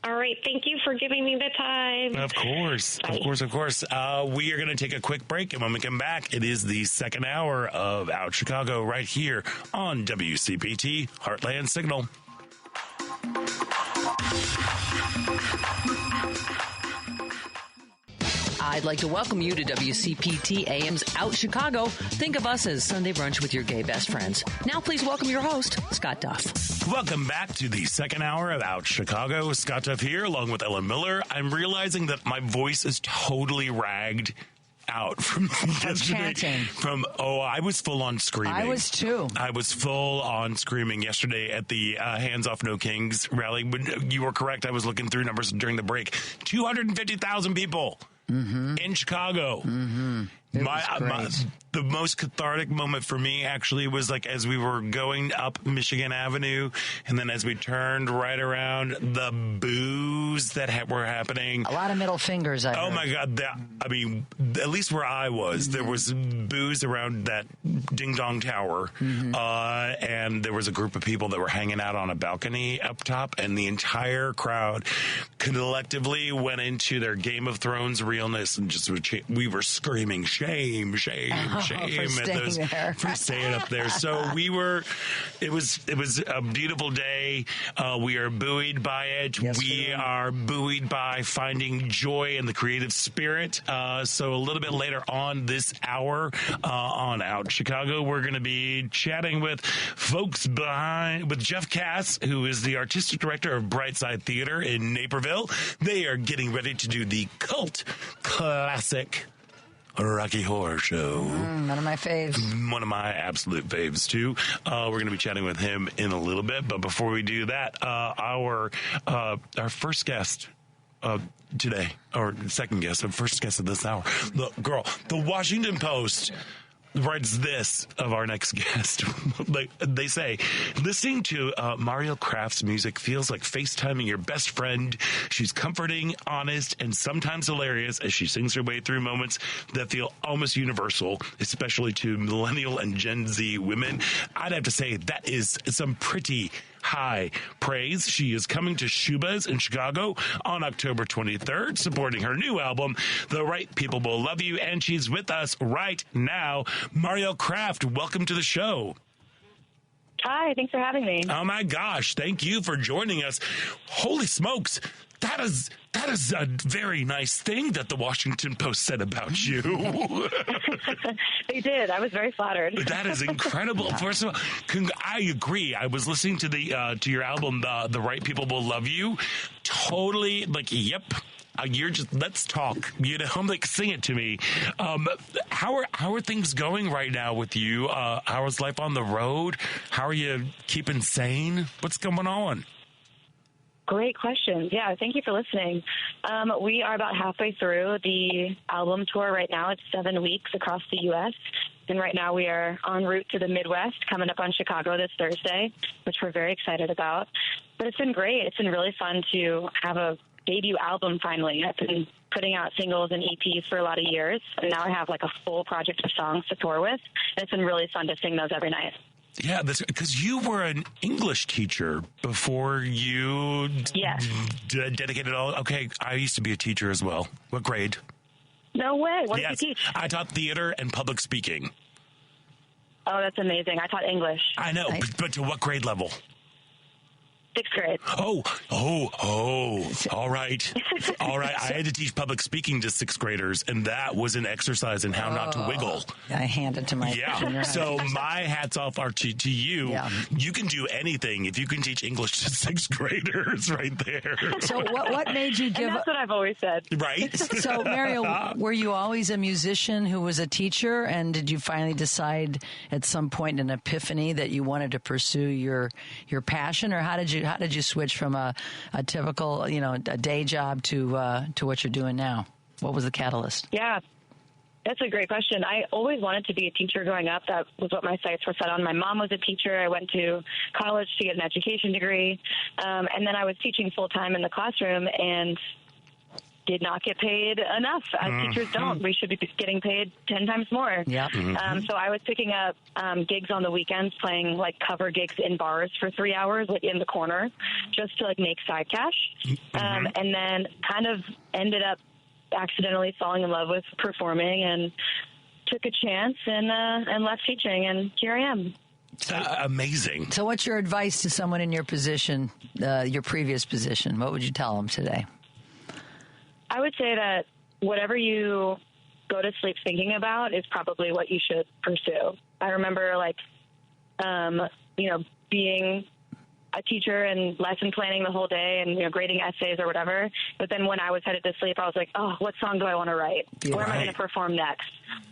All right. Thank you for giving me the time. Of course. Bye. Of course. We are going to take a quick break, and when we come back, it is the second hour of Out Chicago right here on WCPT Heartland Signal. I'd like to welcome you to WCPT AM's Out Chicago. Think of us as Sunday brunch with your gay best friends. Now please welcome your host, Scott Duff. Welcome back to the second hour of Out Chicago. Scott Duff here, along with Ellen Miller. I'm realizing that my voice is totally ragged out from yesterday. Chanting. I was full on screaming. I was too. I was full on screaming yesterday at the Hands Off No Kings rally. You were correct. I was looking through numbers during the break. 250,000 people in Chicago. The most cathartic moment for me actually was like as we were going up Michigan Avenue, and then as we turned right around, the boos that were happening. A lot of middle fingers. Oh my God! At least where I was, there was boos around that Ding Dong Tower, and there was a group of people that were hanging out on a balcony up top, and the entire crowd collectively went into their Game of Thrones realness and just we were screaming shame for staying up there. So it was a beautiful day. We are buoyed by it. Yes, we are buoyed by finding joy in the creative spirit. So a little bit later on this hour on Out Chicago, we're going to be chatting with folks with Jeff Cass, who is the artistic director of Brightside Theater in Naperville. They are getting ready to do the cult classic Rocky Horror Show. One of my faves. One of my absolute faves, too. We're going to be chatting with him in a little bit. But before we do that, our first guest today, or second guest, our first guest of this hour, the Washington Post writes this of our next guest. Like they say, listening to Mario Craft's music feels like FaceTiming your best friend. She's comforting, honest, and sometimes hilarious as she sings her way through moments that feel almost universal, especially to millennial and Gen Z women. I'd have to say that is some pretty high praise. She is coming to Shuba's in Chicago on October 23rd, supporting her new album, The Right People Will Love You, and she's with us right now. Mario Craft, welcome to the show. Hi, thanks for having me. Oh my gosh, thank you for joining us. Holy smokes, that is a very nice thing that the Washington Post said about you. They did. I was very flattered. That is incredible. First of all, I agree. I was listening to to your album, The Right People Will Love You. Totally, yep. You're just, let's talk. Like, sing it to me. How are things going right now with you? How is life on the road? How are you keeping sane? What's going on? Great questions. Yeah, thank you for listening. We are about halfway through the album tour right now. It's 7 weeks across the U.S., and right now we are en route to the Midwest, coming up on Chicago this Thursday, which we're very excited about. But it's been great. It's been really fun to have a debut album finally. I've been putting out singles and EPs for a lot of years, and now I have a full project of songs to tour with, and it's been really fun to sing those every night. Yeah, because you were an English teacher before you dedicated all. Okay, I used to be a teacher as well. What grade? No way. What did you teach? I taught theater and public speaking. Oh, that's amazing. I taught English. I know, but to what grade level? 6th grade. Oh, all right. I had to teach public speaking to 6th graders, and that was an exercise in how not to wiggle. I handed to my So my hats off are to you. Yeah. You can do anything if you can teach English to 6th graders right there. So what made you give up? That's what I've always said. Right. So, Mario, were you always a musician who was a teacher, and did you finally decide at some point in an epiphany that you wanted to pursue your passion, or how did you switch from a typical, a day job to what you're doing now? What was the catalyst? Yeah, that's a great question. I always wanted to be a teacher growing up. That was what my sights were set on. My mom was a teacher. I went to college to get an education degree, and then I was teaching full-time in the classroom and did not get paid enough. Teachers don't. We should be getting paid 10 times more. Yeah. So I was picking up gigs on the weekends, playing cover gigs in bars for 3 hours, in the corner, just to make side cash. And then kind of ended up accidentally falling in love with performing and took a chance and left teaching, and here I am. Amazing. So what's your advice to someone in your position, your previous position? What would you tell them today? I would say that whatever you go to sleep thinking about is probably what you should pursue. I remember, like, being a teacher and lesson planning the whole day and, grading essays or whatever. But then when I was headed to sleep, I was like, oh, what song do I want to write? Where am I going to perform next?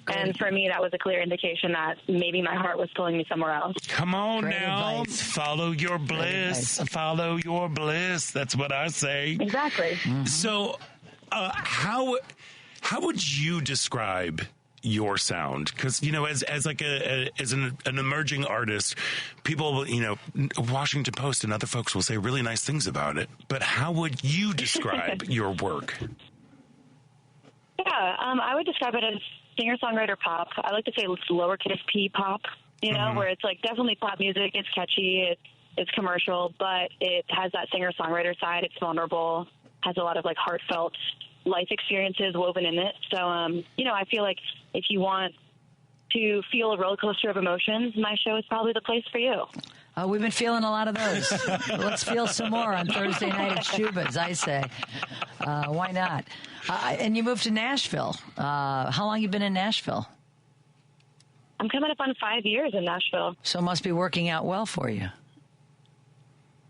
Great. And for me, that was a clear indication that maybe my heart was pulling me somewhere else. Come on Great now. advice. Follow your bliss. Follow your bliss. That's what I say. Exactly. Mm-hmm. So how would you describe your sound? Because as an emerging artist, people, Washington Post and other folks will say really nice things about it, but how would you describe your work? Yeah, I would describe it as singer-songwriter pop. I like to say it's lowercase p pop, where it's like definitely pop music. It's catchy, it's commercial, but it has that singer-songwriter side. It's vulnerable, has a lot of like heartfelt life experiences woven in it. So, I feel like if you want to feel a roller coaster of emotions, my show is probably the place for you. We've been feeling a lot of those. Let's feel some more on Thursday night at Shuba's, I say. Why not? And you moved to Nashville. How long you been in Nashville? I'm coming up on 5 years in Nashville. So it must be working out well for you.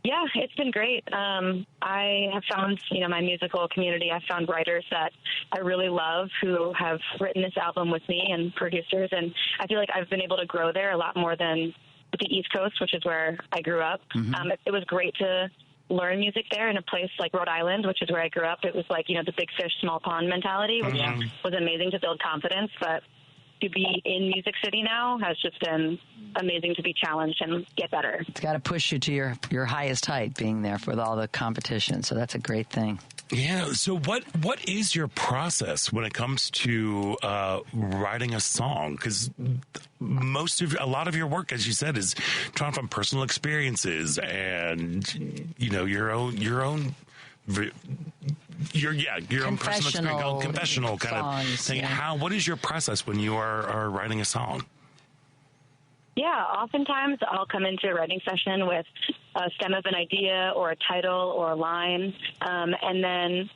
Yeah, it's been great. I have found, my musical community. I've found writers that I really love who have written this album with me and producers. And I feel like I've been able to grow there a lot more than the East Coast, which is where I grew up. Mm-hmm. It was great to learn music there in a place like Rhode Island, which is where I grew up. It was like, the big fish, small pond mentality, which was amazing to build confidence. But to be in Music City now has just been amazing to be challenged and get better. It's got to push you to your highest height, being there with all the competition. So that's a great thing. Yeah. So what is your process when it comes to writing a song? Because a lot of your work, as you said, is drawn from personal experiences and your own confessional kind of thing. Yeah. What is your process when you are writing a song? Yeah, oftentimes I'll come into a writing session with a stem of an idea or a title or a line, and then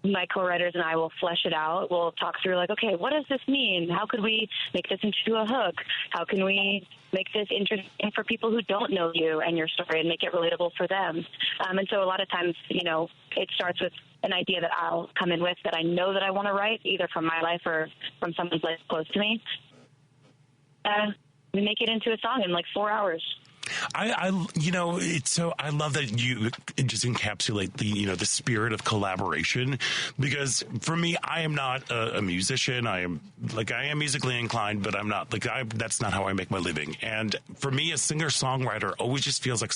my co-writers and I will flesh it out. We'll talk through like, okay, what does this mean? How could we make this into a hook? How can we make this interesting for people who don't know you and your story and make it relatable for them? And so a lot of times, it starts with an idea that I'll come in with that I know that I want to write, either from my life or from someone's life close to me. We make it into a song in like 4 hours. I love that you just encapsulate the spirit of collaboration, because for me, I am not a musician. I am musically inclined, but I'm not that's not how I make my living. And for me, a singer-songwriter always just feels like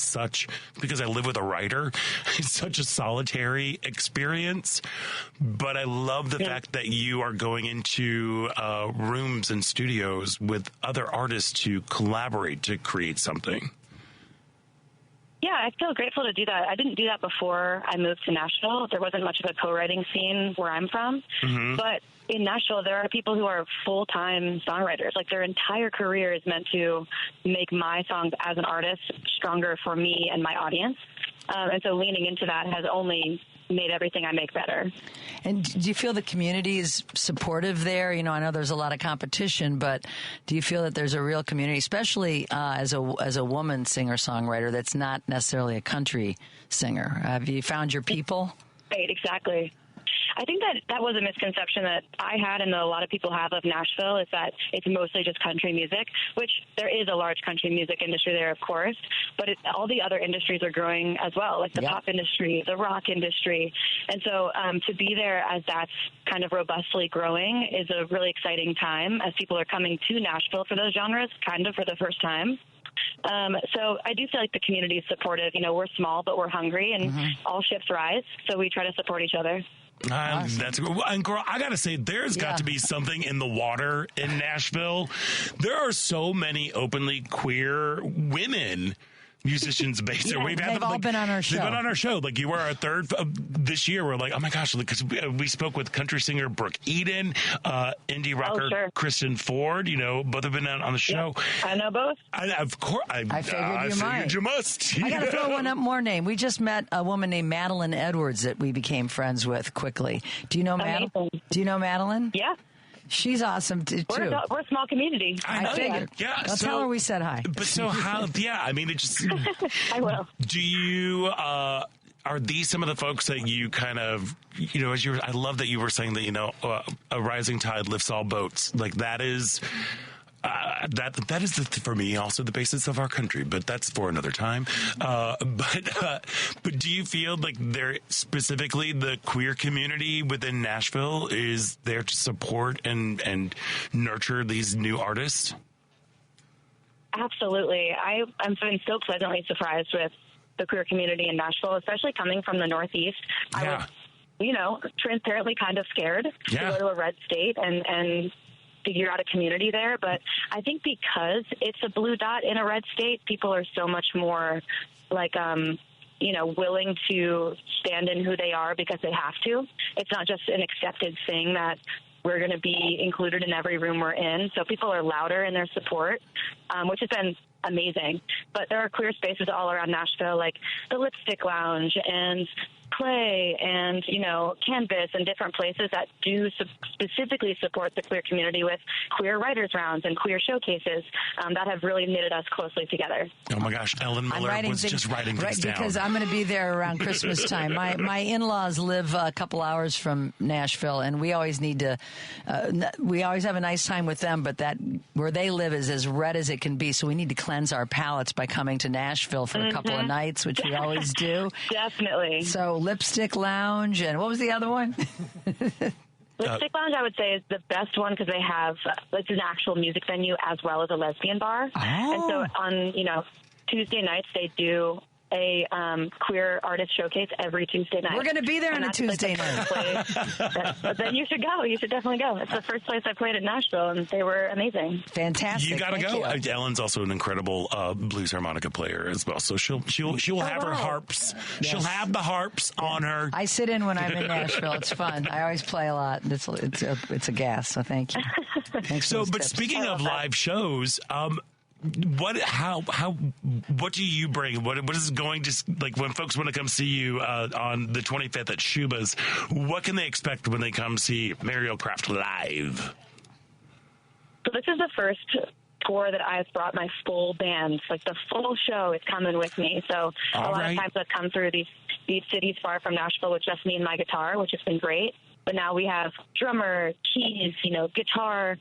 because I live with a writer, it's such a solitary experience. But I love the fact that you are going into rooms and studios with other artists to collaborate to create something. Yeah, I feel grateful to do that. I didn't do that before I moved to Nashville. There wasn't much of a co-writing scene where I'm from. Mm-hmm. But in Nashville, there are people who are full-time songwriters. Like, their entire career is meant to make my songs as an artist stronger for me and my audience. And so leaning into that has only made everything I make better. And do you feel the community is supportive there? I know there's a lot of competition, but do you feel that there's a real community, especially as a woman singer-songwriter that's not necessarily a country singer? Have you found your people? Right, exactly. I think that was a misconception that I had and that a lot of people have of Nashville, is that it's mostly just country music, which there is a large country music industry there, of course, but all the other industries are growing as well, like the pop industry, the rock industry. And so to be there as that's kind of robustly growing is a really exciting time as people are coming to Nashville for those genres kind of for the first time. So I do feel like the community is supportive. We're small, but we're hungry, and all ships rise, so we try to support each other. Awesome. That's and girl, I gotta say, there's got to be something in the water in Nashville. There are so many openly queer women musicians based there. Yeah, they've all been on our show. They've been on our show. Like, you were our third this year. We're like, oh my gosh, because we spoke with country singer Brooke Eden, indie rocker Kristen Ford. Both have been on the show. Yep. I know both. Of course. I figured you might. You must. I got to throw one up more name. We just met a woman named Madeline Edwards that we became friends with quickly. Do you know Madeline? Do you know Madeline? Yeah. She's awesome too. We're a small community. I figured. Yeah. I'll tell her we said hi. But so how? Yeah. I mean, it just. I will. Do you? Are these some of the folks that you kind of, I love that you were saying that, a rising tide lifts all boats. Like, that is. That is for me also the basis of our country, but that's for another time. But do you feel like there specifically the queer community within Nashville is there to support and nurture these new artists? Absolutely. I'm been so pleasantly surprised with the queer community in Nashville, especially coming from the Northeast. Yeah. I was, transparently kind of scared to go to a red state and figure out a community there. But I think because it's a blue dot in a red state, people are so much more willing to stand in who they are because they have to. It's not just an accepted thing that we're going to be included in every room we're in. So people are louder in their support, which has been amazing. But there are queer spaces all around Nashville, like the Lipstick Lounge and Play and, Canvas and different places that do specifically support the queer community with queer writers rounds and queer showcases that have really knitted us closely together. Oh my gosh, Ellen Miller was just writing things down. Because I'm going to be there around Christmas time. My in-laws live a couple hours from Nashville, and we always need to, we always have a nice time with them, but that where they live is as red as it can be, so we need to cleanse our palates by coming to Nashville for a couple of nights, which we always do. Definitely. So Lipstick Lounge, and what was the other one? Lipstick Lounge, I would say, is the best one because they have it's an actual music venue as well as a lesbian bar. Oh. And so on Tuesday nights they do a queer artist showcase every Tuesday night. We're going to be there on a Tuesday night. Then you should go. You should definitely go. It's the first place I played at Nashville, and they were amazing. Fantastic. You got to go. Ellen's also an incredible blues harmonica player as well. So she'll have her harps. Yes. She'll have the harps on her. I sit in when I'm in Nashville. It's fun. I always play a lot. It's a gas. So thank you. Thanks. So, but speaking of live shows, what do you bring? What is going to, like, when folks want to come see you on the 25th at Shuba's, what can they expect when they come see Mariel Craft live? So this is the first tour that I've brought my full band. Like, the full show is coming with me. So a lot of times I've come through these cities far from Nashville with just me and my guitar, which has been great. But now we have drummer, keys, guitar,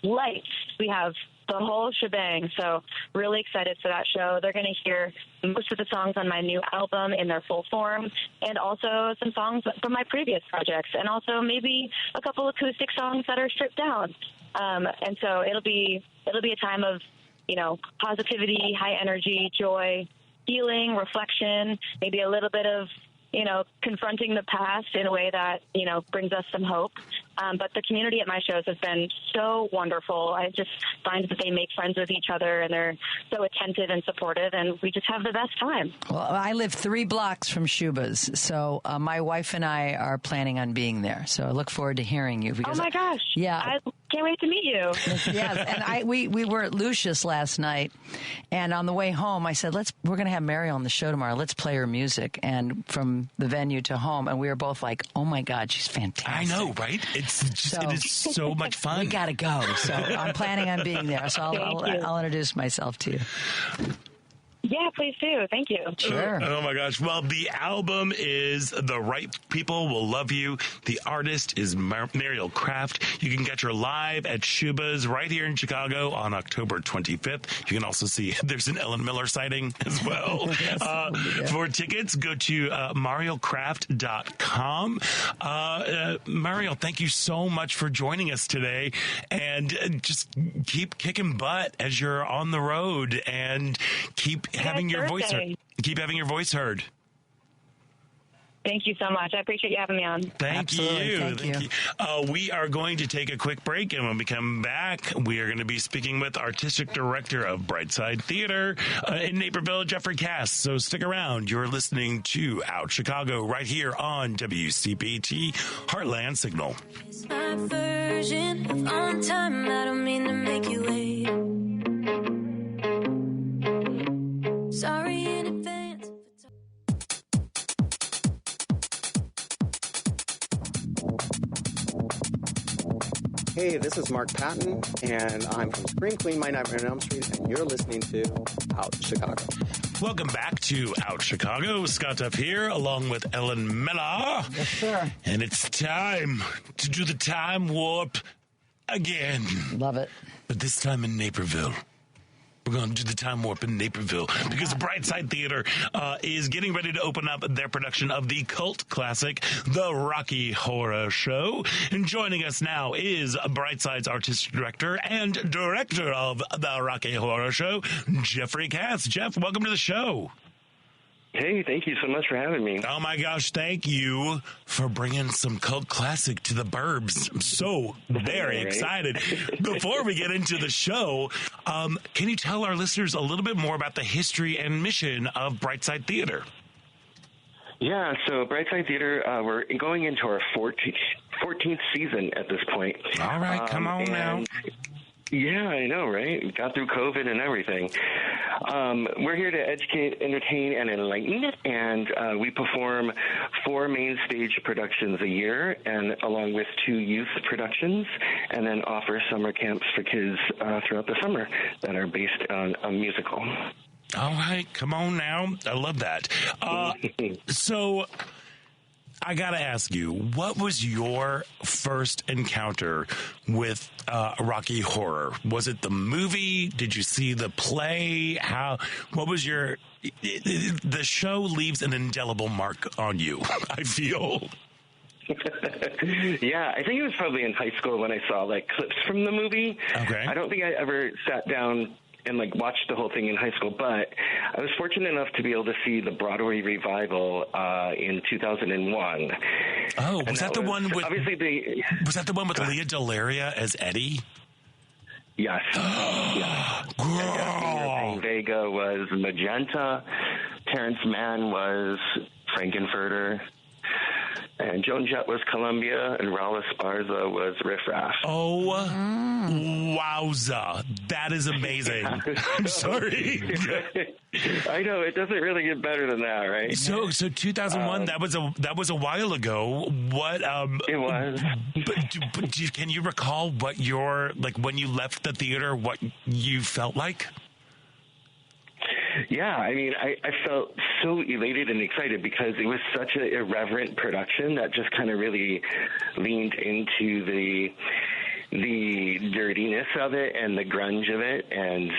lights. We have the whole shebang. So really excited for that show. They're going to hear most of the songs on my new album in their full form, and also some songs from my previous projects, and also maybe a couple acoustic songs that are stripped down. And so it'll be a time of, positivity, high energy, joy, healing, reflection, maybe a little bit of, confronting the past in a way that, brings us some hope. But the community at my shows has been so wonderful. I just find that they make friends with each other, and they're so attentive and supportive, and we just have the best time. Well, I live 3 blocks from Shuba's, so my wife and I are planning on being there. So I look forward to hearing you. Oh, my gosh. Yeah. I can't wait to meet you. Yes, and we were at Lucius last night, and on the way home, I said, we're going to have Mariel on the show tomorrow. Let's play her music, and from the venue to home, and we were both like, oh, my God, she's fantastic. I know, right? It is so much fun. We got to go. So I'm planning on being there. So I'll introduce myself to you. Yeah, please do. Thank you. Sure. Oh, my gosh. Well, the album is The Right People Will Love You. The artist is Mariel Craft. You can get her live at Shuba's right here in Chicago on October 25th. You can also see there's an Ellen Miller sighting as well. Yes, for tickets, go to marielcraft.com. Mariel, thank you so much for joining us today. And just keep kicking butt as you're on the road, and keep having your voice heard. Keep having your voice heard. Thank you so much. I appreciate you having me on. Thank you. We are going to take a quick break, and when we come back, we are going to be speaking with Artistic Director of Brightside Theater in Naperville, Jeffrey Cass. So stick around. You're listening to Out Chicago right here on WCPT Heartland Signal. My version of on time. I don't mean to make you wait. Sorry in advance. Hey, this is Mark Patton, and I'm from Scream Queen, My Nightmare on Elm Street, and you're listening to Out Chicago. Welcome back to Out Chicago. Scott Duff here, along with Ellen Miller. Yes, sir. And it's time to do the time warp again. Love it. But this time in Naperville. We're going to do the time warp in Naperville because Brightside Theater is getting ready to open up their production of the cult classic, The Rocky Horror Show. And joining us now is Brightside's artistic director and director of The Rocky Horror Show, Jeffrey Cass. Jeff, welcome to the show. Hey, thank you so much for having me. Oh, my gosh, thank you for bringing some cult classic to the burbs. I'm so very excited. Before we get into the show, can you tell our listeners a little bit more about the history and mission of Brightside Theater? Yeah, so Brightside Theater, we're going into our 14th season at this point. All right, come on now. Yeah, I know, right? We got through COVID and everything. We're here to educate, entertain, and enlighten, and we perform 4 main stage productions a year, and along with 2 youth productions, and then offer summer camps for kids throughout the summer that are based on a musical. All right, come on now. I love that. So I got to ask you, what was your first encounter with Rocky Horror? Was it the movie? Did you see the play? What was your... The show leaves an indelible mark on you, I feel. Yeah, I think it was probably in high school when I saw, like, clips from the movie. Okay. I don't think I ever sat down and like watched the whole thing in high school, but I was fortunate enough to be able to see the Broadway revival in 2001. Oh, was that the one with obviously was that the one with Leah Delaria as Eddie? Yes. Yes. Girl. Vega was Magenta. Terrence Mann was Frankenfurter. And Joan Jett was Columbia, and Raul Esparza was Riff Raff. Oh, wowza. That is amazing. I'm sorry. I know, it doesn't really get better than that, right? So 2001, that was a while ago. What? It was. But can you recall what when you left the theater, what you felt like? Yeah, I mean, I felt so elated and excited because it was such an irreverent production that just kind of really leaned into the dirtiness of it and the grunge of it, and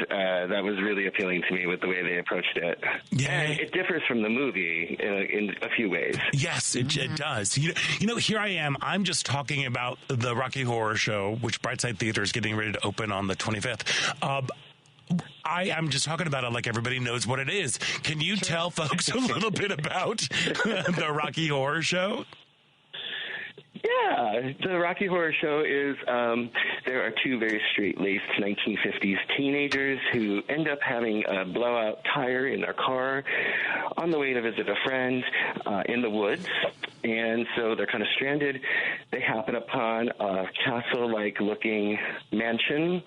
that was really appealing to me with the way they approached it. Yeah, and it differs from the movie in a few ways. Yes, it does. You know, here I am. I'm just talking about the Rocky Horror Show, which Brightside Theater is getting ready to open on the 25th. I am just talking about it like everybody knows what it is. Can you tell folks a little bit about the Rocky Horror Show? Yeah, the Rocky Horror Show is, there are 2 very straight-laced 1950s teenagers who end up having a blowout tire in their car on the way to visit a friend in the woods. And so they're kind of stranded. They happen upon a castle-like looking mansion.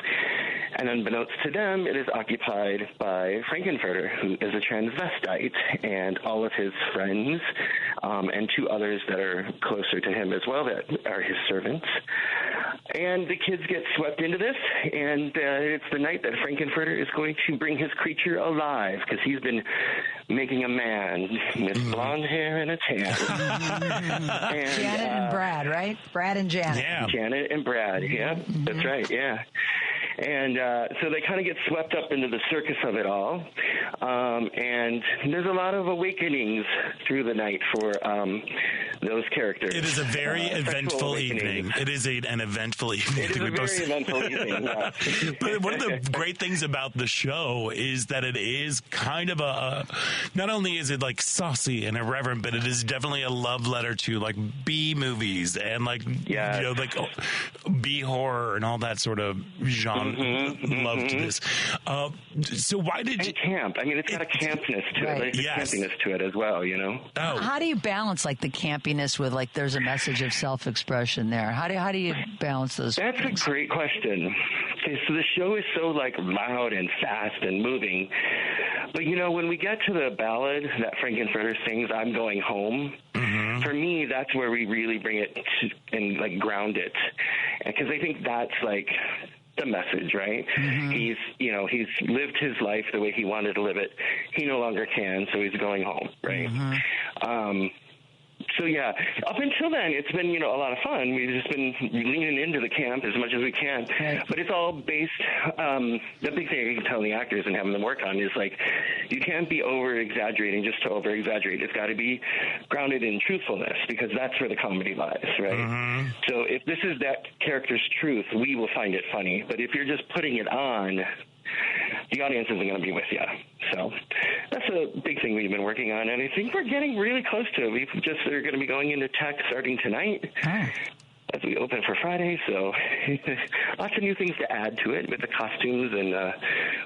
And unbeknownst to them, it is occupied by Frankenfurter, who is a transvestite, and all of his friends, and 2 others that are closer to him as well that are his servants. And the kids get swept into this, and it's the night that Frankenfurter is going to bring his creature alive, because he's been making a man with blonde hair and a tan. And, Janet and Brad, right? Brad and Janet. Yeah. Janet and Brad, yeah, that's right, yeah. And so they kind of get swept up into the circus of it all. And there's a lot of awakenings through the night for those characters. It is a very eventful evening. It is an eventful evening. It is a very eventful evening, yeah. But one of the great things about the show is that it is kind of not only is it like saucy and irreverent, but it is definitely a love letter to like B movies and like, like B horror and all that sort of genre love to this. So why did you... camp. I mean, it's got a campness to it. There's a campiness to it as well, you know? Oh. How do you balance like the campiness with like there's a message of self-expression there? How do you balance those? That's a great question. Okay, so the show is so like loud and fast and moving. But you know, when we get to the ballad that Frankenfurter sings, "I'm Going Home," for me, that's where we really bring it to, and like ground it. Because I think that's like the message, right? He's lived his life the way he wanted to live it. He no longer can, so he's going home, right? So yeah, up until then, it's been, a lot of fun. We've just been leaning into the camp as much as we can. Right. But it's all based, the big thing I can tell the actors and having them work on is like, you can't be over-exaggerating just to over-exaggerate. It's got to be grounded in truthfulness, because that's where the comedy lies, right? So if this is that character's truth, we will find it funny. But if you're just putting it on, the audience isn't going to be with you. So that's a big thing we've been working on, and I think we're getting really close to it. They're going to be going into tech starting tonight as we open for Friday, so lots of new things to add to it with the costumes and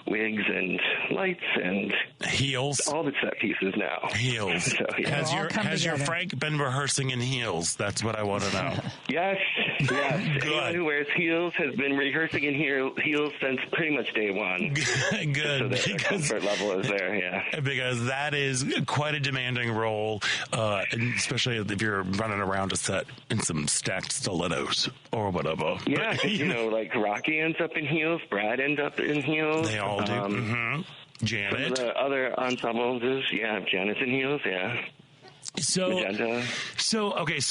wigs and lights and heels. All the set pieces now. Heels. So, yeah. Has your Frank been rehearsing in heels? That's what I want to know. Yes. Anyone who wears heels has been rehearsing in heels since pretty much day one. Good. So the comfort level is there, yeah. Because that is quite a demanding role, and especially if you're running around a set in some stacked stilettos or whatever. Yeah, but, like Rocky ends up in heels, Brad ends up in heels. They all do. Janet. Some of the other ensembles is, Janet's in heels, So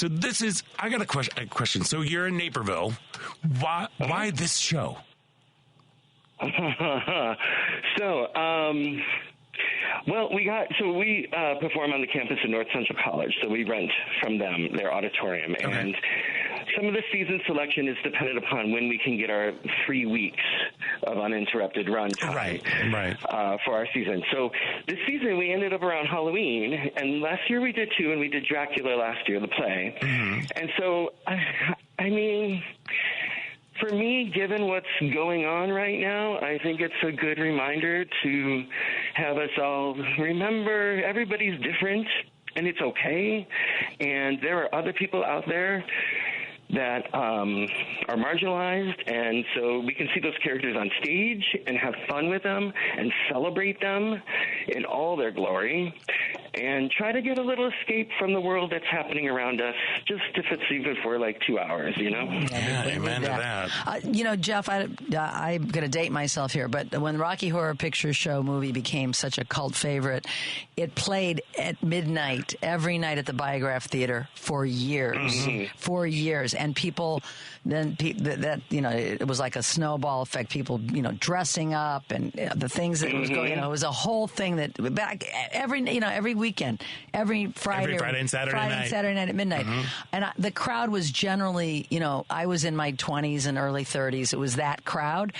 this is, I got a question. So you're in Naperville. Why this show? We perform on the campus of North Central College, so we rent from them their auditorium, and some of the season selection is dependent upon when we can get our 3 weeks of uninterrupted run time for our season. So this season we ended up around Halloween, and last year we did too, and we did Dracula last year, the play. And so, I mean, for me, given what's going on right now, I think it's a good reminder to have us all remember everybody's different, and it's okay. And there are other people out there that are marginalized, and so we can see those characters on stage and have fun with them and celebrate them in all their glory, and try to get a little escape from the world that's happening around us, just if it's even for like 2 hours, Yeah, amen to that. Jeff, I'm going to date myself here, but when Rocky Horror Picture Show movie became such a cult favorite, it played at midnight every night at the Biograph Theater for years. 4 years. And people, it was like a snowball effect. People, dressing up and the things that was going, it was a whole thing that back every weekend, every Friday and Saturday night at midnight. And the crowd was generally, I was in my 20s and early 30s. It was that crowd.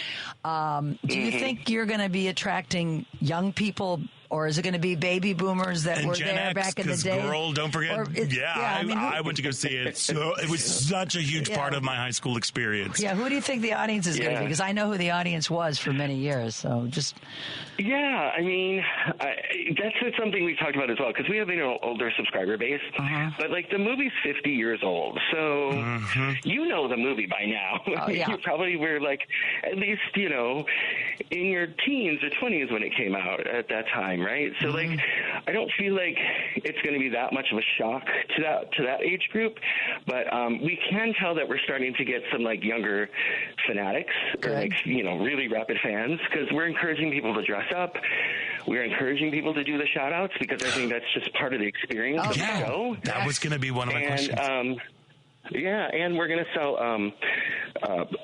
Do you think you're going to be attracting young people, or is it going to be baby boomers that were Gen there X, back in the day? Girl, don't forget. I went to go see it. So it was such a huge part of my high school experience. Yeah, who do you think the audience is going to be? Because I know who the audience was for many years. So just... Yeah, I mean, that's something we've talked about as well, because we have an older subscriber base. But, the movie's 50 years old, so you know the movie by now. Oh, yeah. You probably were, at least, in your teens or 20s when it came out at that time, right? So, I don't feel like it's going to be that much of a shock to that age group, but we can tell that we're starting to get some, younger fanatics, or, really rabid fans, because we're encouraging people to dress up. We're encouraging people to do the shout outs, because I think that's just part of the experience of the show. That was going to be one of my questions. And we're going to sell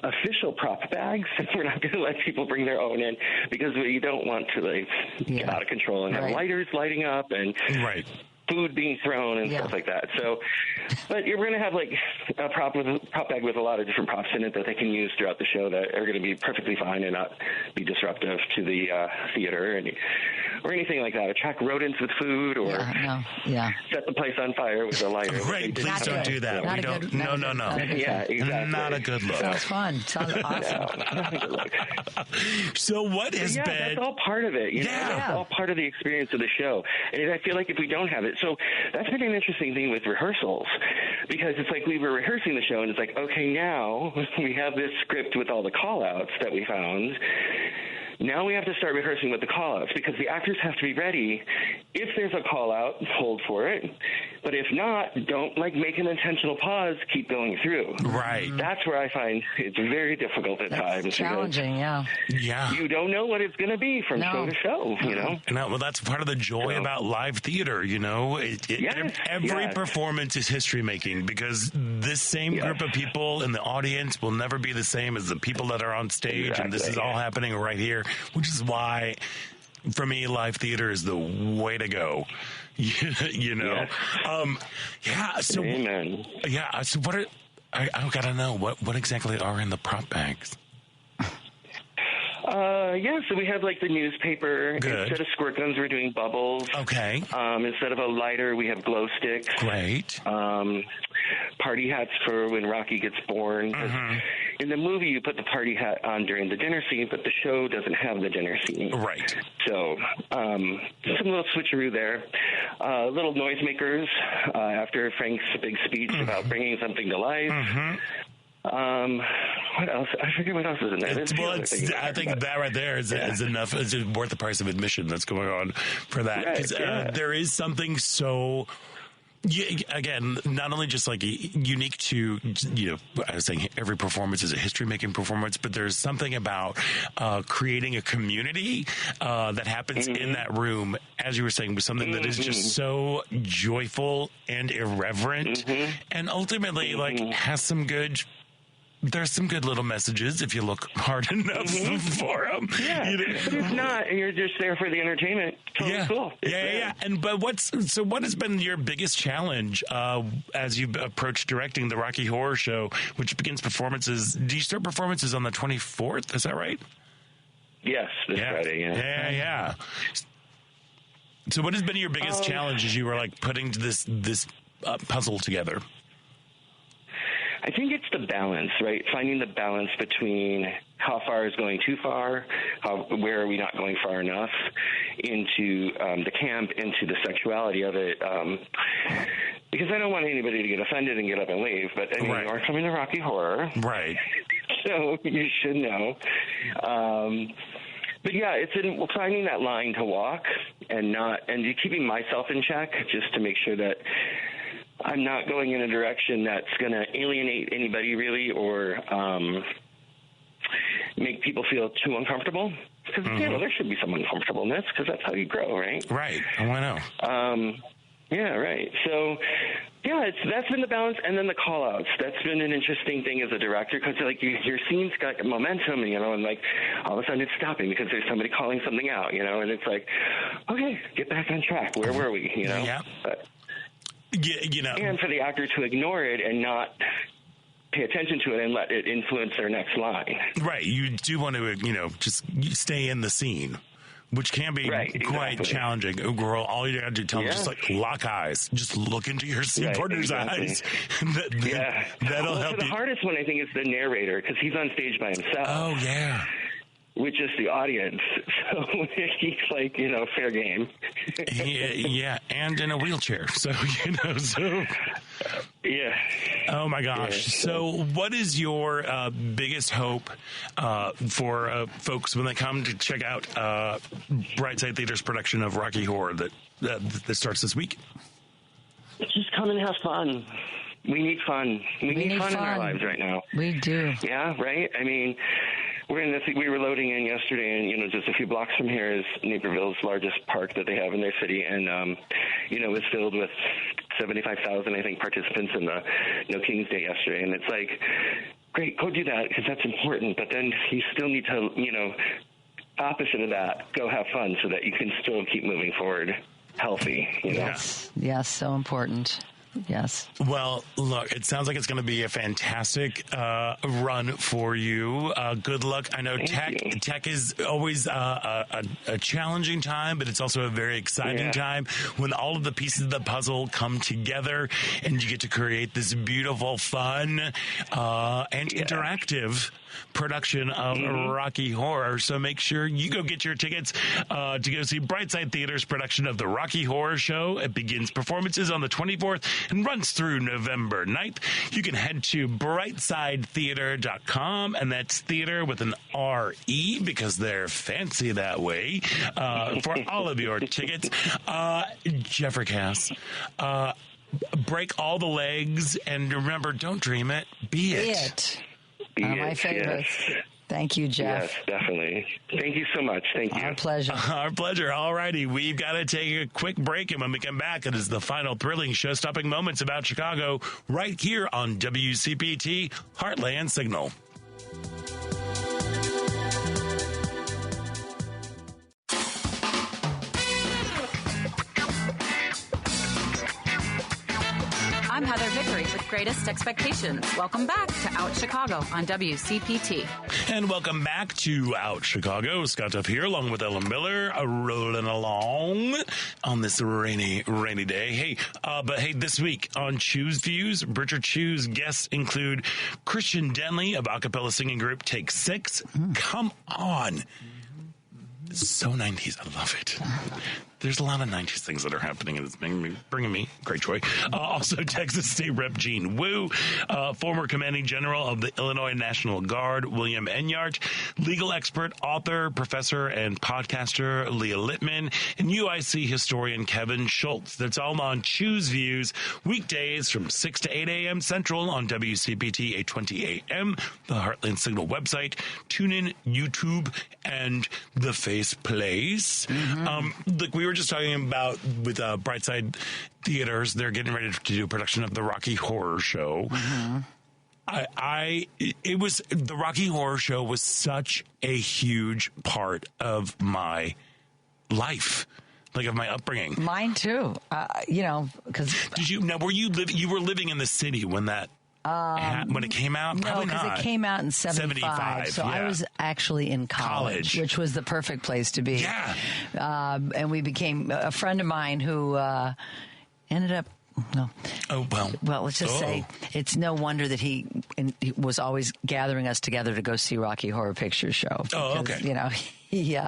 official prop bags. We're not going to let people bring their own in, because we don't want to get out of control and have lighters lighting up and food being thrown and stuff like that. So, but you're going to have like a prop bag with a lot of different props in it that they can use throughout the show that are going to be perfectly fine and not be disruptive to the theater or anything like that. Attract rodents with food or set the place on fire with a lighter. Right, please don't do that. Not we don't. good, no. Yeah, exactly. Not a good look. Sounds fun. Sounds awesome. Not a good look. So what has been? That's all part of it. You know? That's all part of the experience of the show. And I feel like if we don't have it, so that's been an interesting thing with rehearsals, because it's like we were rehearsing the show and it's like, okay, now we have this script with all the call-outs that we found. Now we have to start rehearsing with the call-outs because the actors have to be ready. If there's a call-out, hold for it. But if not, don't make an intentional pause, keep going through. Right. That's where I find it's very difficult at times. Challenging, Yeah. You don't know what it's going to be from show to show, you know? Well, that's part of the joy about live theater, you know? Every performance is history-making because this same group of people in the audience will never be the same as the people that are on stage, and this is all happening right here, which is why, for me, live theater is the way to go. You know? So, Amen. So what are... I gotta know, what exactly are in the prop bags? So we have the newspaper. Good. Instead of squirt guns, we're doing bubbles. Okay. Instead of a lighter, we have glow sticks. Great. Party hats for when Rocky gets born. In the movie, you put the party hat on during the dinner scene, but the show doesn't have the dinner scene. Right. So some little switcheroo there. Little noisemakers after Frank's big speech about bringing something to life. What else? I forget what else is in there. I think that right there is enough. It's worth the price of admission that's going on for that. Because there is something so... again, not only just unique to, I was saying every performance is a history-making performance, but there's something about creating a community that happens in that room, as you were saying, with something that is just so joyful and irreverent, and ultimately has some good... There's some good little messages if you look hard enough for them. Yeah, but it's not, and you're just there for the entertainment. Totally cool. But what has been your biggest challenge as you've approached directing the Rocky Horror Show, which begins performances? Do you start performances on the 24th? Is that right? Yes, this Friday. Yeah. So, what has been your biggest challenge as you were putting this puzzle together? I think it's the balance, right? Finding the balance between how far is going too far, where are we not going far enough, into the camp, into the sexuality of it. Because I don't want anybody to get offended and get up and leave, but you are coming to Rocky Horror. Right. So you should know. But it's in finding that line to walk and keeping myself in check just to make sure that I'm not going in a direction that's going to alienate anybody really or make people feel too uncomfortable. Because, there should be some uncomfortableness because that's how you grow, right? Right. I want to know. Right. So, that's been the balance. And then the call-outs. That's been an interesting thing as a director because, your scene's got momentum, and all of a sudden it's stopping because there's somebody calling something out, and it's okay, get back on track. Where were we, Yeah. But, and for the actor to ignore it and not pay attention to it and let it influence their next line. Right. You do want to, just stay in the scene, which can be quite challenging. Girl, all you got to do tell them just lock eyes. Just look into your scene partner's eyes. That'll help you. The hardest one, I think, is the narrator because he's on stage by himself. Oh, yeah. Which is the audience. So he's fair game. And in a wheelchair. So, Yeah. Oh, my gosh. Yeah. So what is your biggest hope for folks when they come to check out Brightside Theater's production of Rocky Horror that starts this week? Just come and have fun. We need fun. We need fun in our lives right now. We do. Yeah, right? I mean... we were loading in yesterday, and just a few blocks from here is Naperville's largest park that they have in their city, and it was filled with 75,000, I think, participants in the No King's Day yesterday, and it's great, go do that because that's important, but then you still need to, opposite of that, go have fun so that you can still keep moving forward. healthy. Yes, so important. Yes. Well, look, it sounds like it's going to be a fantastic run for you. Good luck. I know tech is always a challenging time, but it's also a very exciting time when all of the pieces of the puzzle come together and you get to create this beautiful, fun, and interactive production of Rocky Horror. So make sure you go get your tickets to go see Brightside Theater's production of the Rocky Horror Show. It begins performances on the 24th and runs through November 9th. You can head to brightsidetheater.com, and that's theater with an R-E because they're fancy that way, for all of your tickets. Jeffrey Cass, break all the legs, and remember, don't dream it, be it. My favorites. Yes. Thank you, Jeff. Yes, definitely. Thank you so much. Thank you. Our pleasure. Our pleasure. All righty. We've got to take a quick break, and when we come back, it is the final thrilling show-stopping moments about Chicago right here on WCPT Heartland Signal. I'm Heather Vickery with Greatest Expectations. Welcome back to Out Chicago on WCPT. And welcome back to Out Chicago. Scott Duff here, along with Ellen Miller, rolling along on this rainy day. Hey, this week on Choose Views, Richard Choose guests include Christian Denley of acapella singing group Take Six. Come on. It's so 90s. I love it. There's a lot of 90s things that are happening, and it's bringing me great joy. Also, Texas State Rep Gene Wu, former commanding general of the Illinois National Guard, William Enyart, legal expert, author, professor, and podcaster, Leah Littman, and UIC historian Kevin Schultz. That's all on Choose Views, weekdays from 6 to 8 a.m. Central on WCPT 820 a.m., the Heartland Signal website, TuneIn, YouTube, and the Face Place. Look, we were just talking about with Brightside Theaters, they're getting ready to do a production of the Rocky Horror Show. The Rocky Horror Show was such a huge part of my life. Like of my upbringing. Mine too. Because you were living in the city when that when it came out? No, because it came out in 75. So I was actually in college, which was the perfect place to be. Yeah. And we became a friend of mine who ended up. No. Oh, well. Well, let's just say it's no wonder that he was always gathering us together to go see Rocky Horror Picture Show. Because, he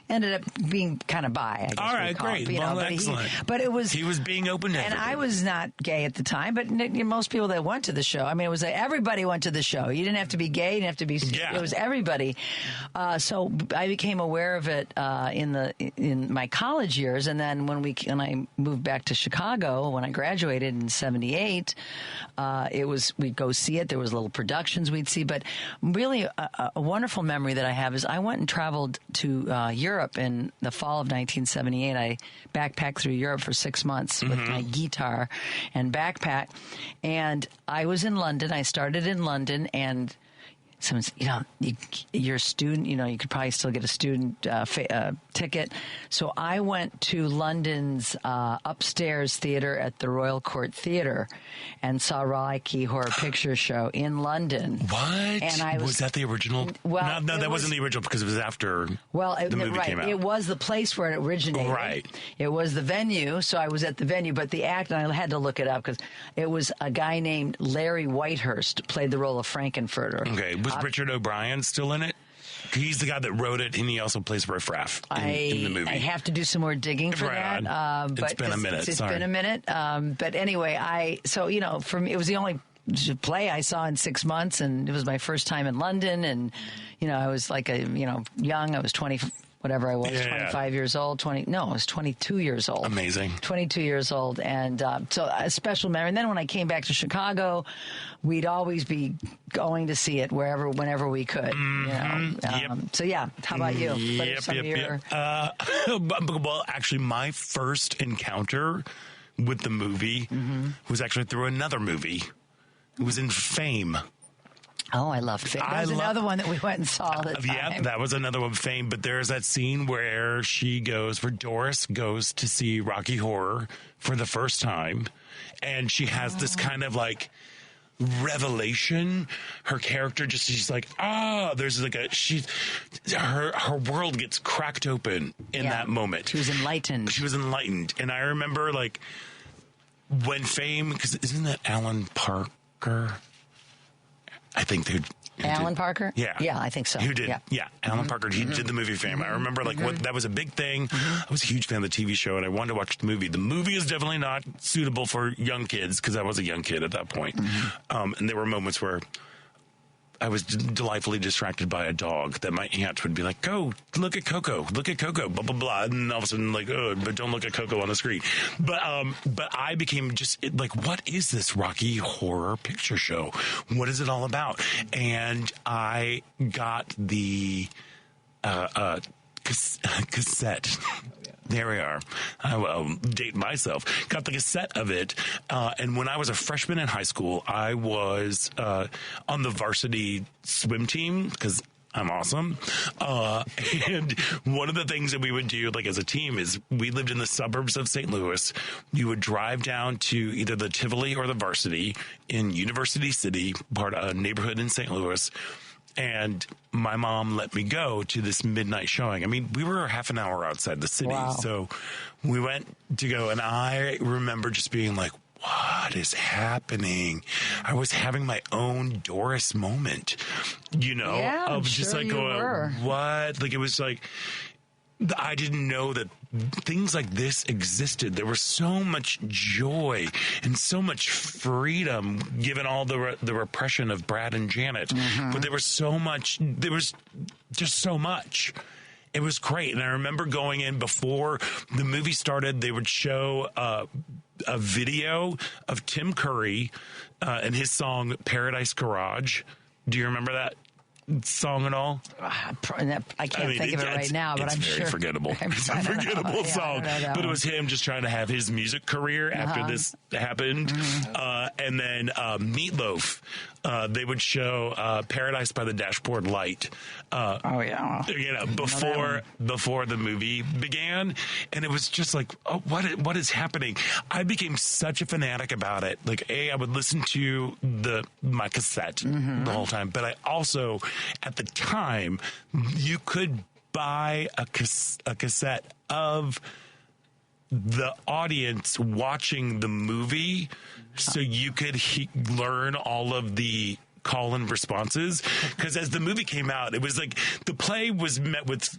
ended up being kind of bi, I guess. All right, great. Excellent. But it was... He was being open to everything. And I was not gay at the time, but most people that went to the show, I mean, it was everybody went to the show. You didn't have to be gay, you didn't have to be... Yeah. It was everybody. So I became aware of it in my college years, and then when I moved back to Chicago, when I graduated in 78, we'd go see it. There was little productions we'd see, but really a wonderful memory that I have is I went and traveled to Europe in the fall of 1978. I backpacked through Europe for 6 months with my guitar and backpack. And I was in London. I started in London, and someone's, you're a student, you could probably still get a student ticket. So I went to London's upstairs theater at the Royal Court Theater and saw Rocky Horror Picture Show in London. What? And was that the original? Well, no, that wasn't the original because it was after the movie came out. It was the place where it originated. Right. It was the venue, so I was at the venue, but the act, and I had to look it up because it was a guy named Larry Whitehurst played the role of Frankenfurter. Okay. Was Richard O'Brien still in it? He's the guy that wrote it, and he also plays Riff Raff in the movie. I have to do some more digging for that. But it's been a minute. It's been a minute. But anyway, for me, it was the only play I saw in 6 months, and it was my first time in London, and I was like young. I was 20. Whatever I was, 25 years old, I was 22 years old. Amazing. 22 years old. And so a special memory. And then when I came back to Chicago, we'd always be going to see it whenever we could. So yeah, how about you? Well, actually, my first encounter with the movie was actually through another movie. It was in Fame. Oh, I loved Fame. That was another one that we went and saw all the time. Yeah, that was another one, Fame. But there's that scene where Doris goes to see Rocky Horror for the first time, and she has this kind of like revelation. Her character she's like, there's like her world gets cracked open in that moment. She was enlightened. And I remember like when Fame, because isn't that Alan Parker? I think Alan Parker? Yeah. Yeah, I think so. Who did? Yeah, Alan Parker. He did the movie Fame. I remember that was a big thing. I was a huge fan of the TV show, and I wanted to watch the movie. The movie is definitely not suitable for young kids, because I was a young kid at that point. And there were moments where I was delightfully distracted by a dog that my aunt would be like, go, look at Coco, blah, blah, blah. And all of a sudden, like, but don't look at Coco on the screen. But I became what is this Rocky Horror Picture Show? What is it all about? And I got the cassette. There we are. I will date myself. Got the cassette of it. And when I was a freshman in high school, I was on the varsity swim team because I'm awesome. And one of the things that we would do, like as a team, is we lived in the suburbs of St. Louis. You would drive down to either the Tivoli or the varsity in University City, part of a neighborhood in St. Louis. And my mom let me go to this midnight showing. I mean, we were half an hour outside the city. Wow. So we went to go, and I remember just being like, what is happening? I was having my own Doris moment, of just like going, what? Like, it was like, I didn't know that things like this existed. There was so much joy and so much freedom given all the repression of Brad and Janet. But there was just so much. It was great. And I remember going in before the movie started, they would show a video of Tim Curry and his song Paradise Garage. Do you remember that song at all? I can't think of it right now, but I'm sure. It's very forgettable. It's a forgettable song. But it was him just trying to have his music career after this happened. And then Meatloaf, they would show Paradise by the Dashboard Light. Before the movie began. And it was just like, what is happening? I became such a fanatic about it. Like, I would listen to my cassette the whole time, but I also, at the time, you could buy a cassette of the audience watching the movie, so you could learn all of the call-in responses. Because as the movie came out, it was like the play was met with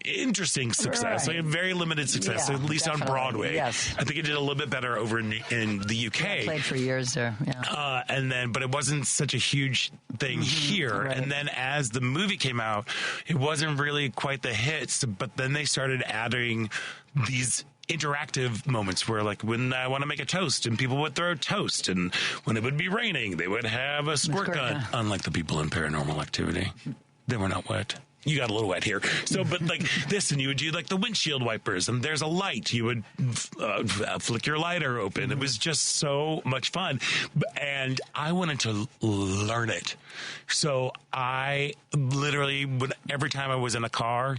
interesting success. Like very limited success, at least on Broadway. Yes. I think it did a little bit better over in the UK. I played for years there. But it wasn't such a huge thing here. Right. And then as the movie came out, it wasn't really quite the hits. But then they started adding these interactive moments where, like, when I want to make a toast and people would throw toast, and when it would be raining, they would have a squirt gun. Unlike the people in Paranormal Activity, they were not wet. You got a little wet here. So, but like this, and you would do like the windshield wipers, and there's a light. You would flick your lighter open. It was just so much fun. And I wanted to learn it. So I literally, every time I was in a car,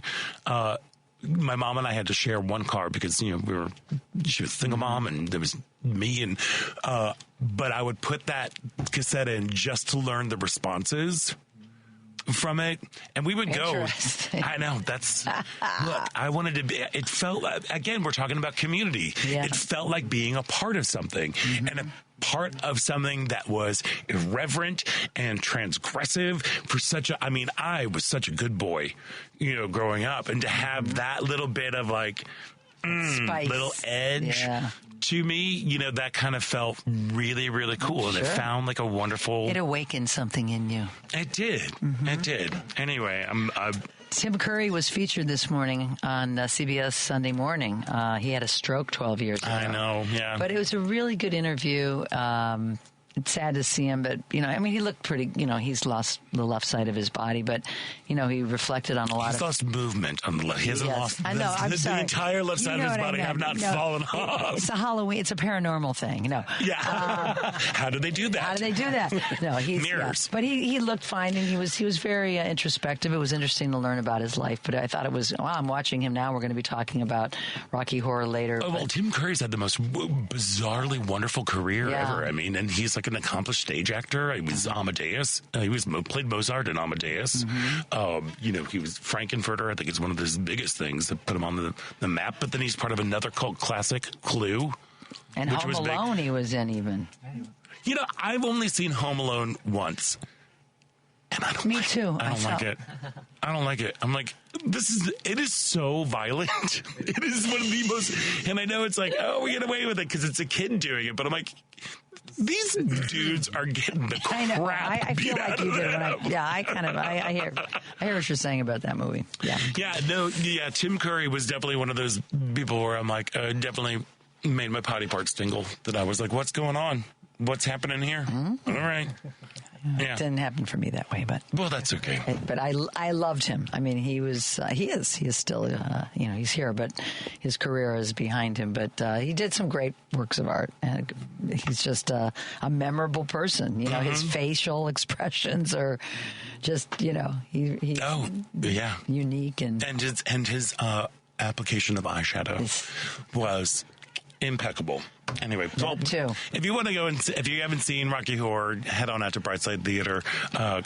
my mom and I had to share one car because, she was a single mom and there was me. And, but I would put that cassette in just to learn the responses from it, and we would go. I know, that's look, I wanted to be, it felt, again, we're talking about community. It felt like being a part of something, and a part of something that was irreverent and transgressive for I was such a good boy, growing up, and to have that little bit of like little edge to me, that kind of felt really, really cool. And it found like a wonderful... It awakened something in you. It did. It did. Anyway, Tim Curry was featured this morning on CBS Sunday Morning. He had a stroke 12 years ago. I know, yeah. But it was a really good interview. it's sad to see him, but, I mean, he looked pretty, he's lost the left side of his body, but, he reflected on a lot He's lost movement on the left. He hasn't lost the entire left side of his body have not fallen off. It's a Halloween. It's a paranormal thing. No. Yeah. How do they do that? No, he's mirrors. Yeah. But he looked fine, and he was very introspective. It was interesting to learn about his life, but I thought it was, I'm watching him now. We're going to be talking about Rocky Horror later. Oh, well, Tim Curry's had the most bizarrely wonderful career ever. I mean, and he's like an accomplished stage actor. He was Amadeus. He played Mozart in Amadeus. Mm-hmm. He was Frankenfurter. I think it's one of his biggest things that put him on the map. But then he's part of another cult classic, Clue. And Home Alone he was in even. I've only seen Home Alone once. And I don't like too. It. I don't like it. I'm like, it is so violent. It is one of the most, and I know it's like, we get away with it because it's a kid doing it, but I'm like, these dudes are getting the crap. I know. I feel like you did. I hear what you're saying about that movie. Yeah. Tim Curry was definitely one of those people where I'm like, definitely made my potty parts tingle. That I was like, what's going on? What's happening here? Mm-hmm. All right. Yeah. It didn't happen for me that way, but that's okay. But I loved him. I mean, he is still he's here, but his career is behind him. But he did some great works of art, and he's just a memorable person. His facial expressions are just he's unique and his application of eyeshadow was impeccable. Anyway, if you want to go and if you haven't seen Rocky Horror, head on out to Brightside Theater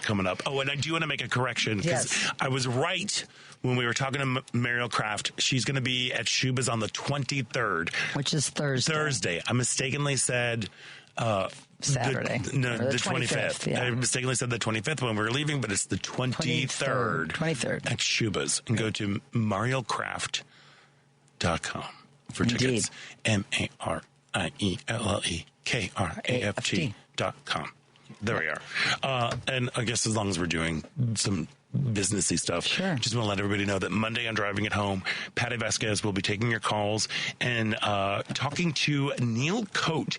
coming up. Oh, and I do want to make a correction because I was right when we were talking to Mariel Kraft. She's going to be at Shuba's on the 23rd, which is Thursday. I mistakenly said Saturday. The 25th. Yeah. I mistakenly said the 25th when we were leaving, but it's the 23rd. 23rd at Shuba's, and go to marielkraft.com for tickets. MarielleKraft.com. There we are. And I guess as long as we're doing some businessy stuff, sure. Just want to let everybody know that Monday on Driving It Home, Patty Vasquez will be taking your calls and talking to Neil Coate,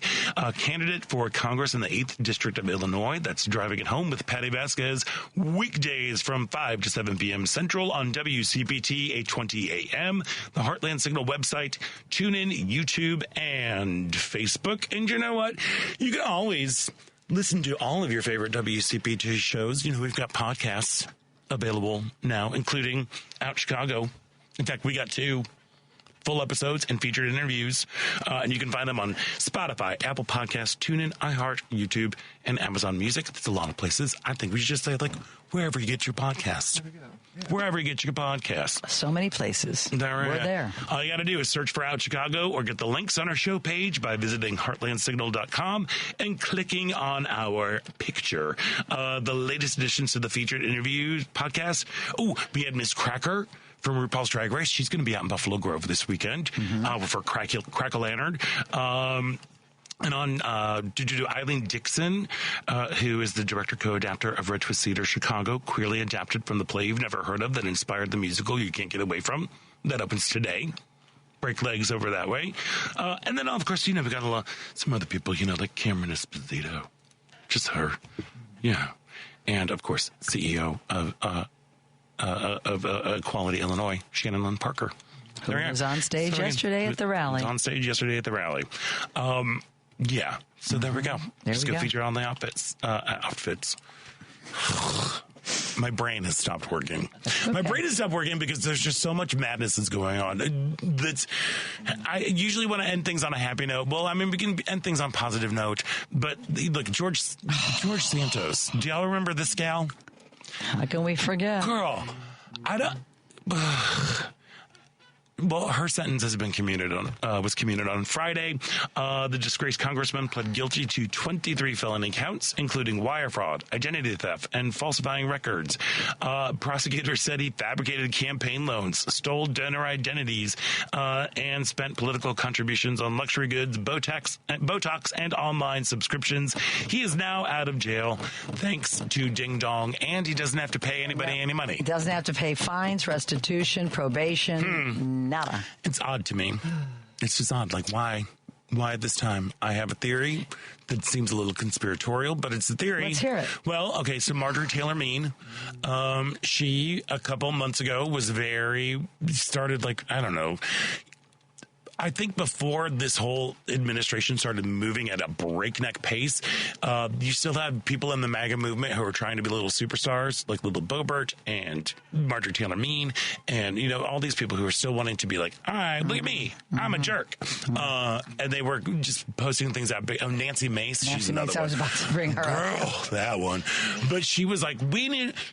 candidate for Congress in the 8th District of Illinois. That's Driving It Home with Patty Vasquez, weekdays from 5 to 7 p.m. Central on WCPT 820 AM, the Heartland Signal website, TuneIn, YouTube, and Facebook. And you know what? You can always listen to all of your favorite WCPT shows. We've got podcasts available now, including Out Chicago. In fact, we got 2 full episodes and featured interviews, and you can find them on Spotify, Apple Podcasts, TuneIn, iHeart, YouTube, and Amazon Music. That's a lot of places. I think we should just say, wherever you get your podcasts. Wherever you get your podcasts. So many places. We're there. All you got to do is search for Out Chicago or get the links on our show page by visiting heartlandsignal.com and clicking on our picture. The latest additions to the featured interview podcast. Oh, we had Miss Cracker from RuPaul's Drag Race. She's going to be out in Buffalo Grove this weekend for Crack-A-Lantern. And on Eileen Dixon, who is the director co-adapter of Red Twist Theater Chicago, queerly adapted from the play you've never heard of that inspired the musical You Can't Get Away From. That opens today. Break legs over that way. And then, of course, we got some other people, like Cameron Esposito. Just her. Yeah. And, of course, CEO of Equality Illinois, Shannon Lynn Parker. Who was on stage yesterday at the rally. Yeah, so there we go. Just go feature on the outfits. My brain has stopped working. Okay. My brain has stopped working because there's just so much madness that's going on. I usually want to end things on a happy note. Well, I mean, we can end things on a positive note. But look, George Santos. Do y'all remember this gal? How can we forget? Girl, I don't... Well, her sentence has been was commuted on Friday. The disgraced congressman pled guilty to 23 felony counts, including wire fraud, identity theft, and falsifying records. Prosecutors said he fabricated campaign loans, stole donor identities, and spent political contributions on luxury goods, Botox, and online subscriptions. He is now out of jail, thanks to Ding Dong, and he doesn't have to pay anybody any money. He doesn't have to pay fines, restitution, probation. Nada. It's odd to me. It's just odd. Why? Why at this time? I have a theory that seems a little conspiratorial, but it's a theory. Let's hear it. Well, okay, so Marjorie Taylor Greene, she, a couple months ago, started like, I don't know, I think before this whole administration started moving at a breakneck pace, you still have people in the MAGA movement who are trying to be little superstars, like Little Boebert and Marjorie Taylor Greene, and, you know, all these people who are still wanting to be like, all right, look at me, I'm a jerk. And they were just posting things out. Nancy Mace, she's another one. I was about to bring her up. That one. But she was like,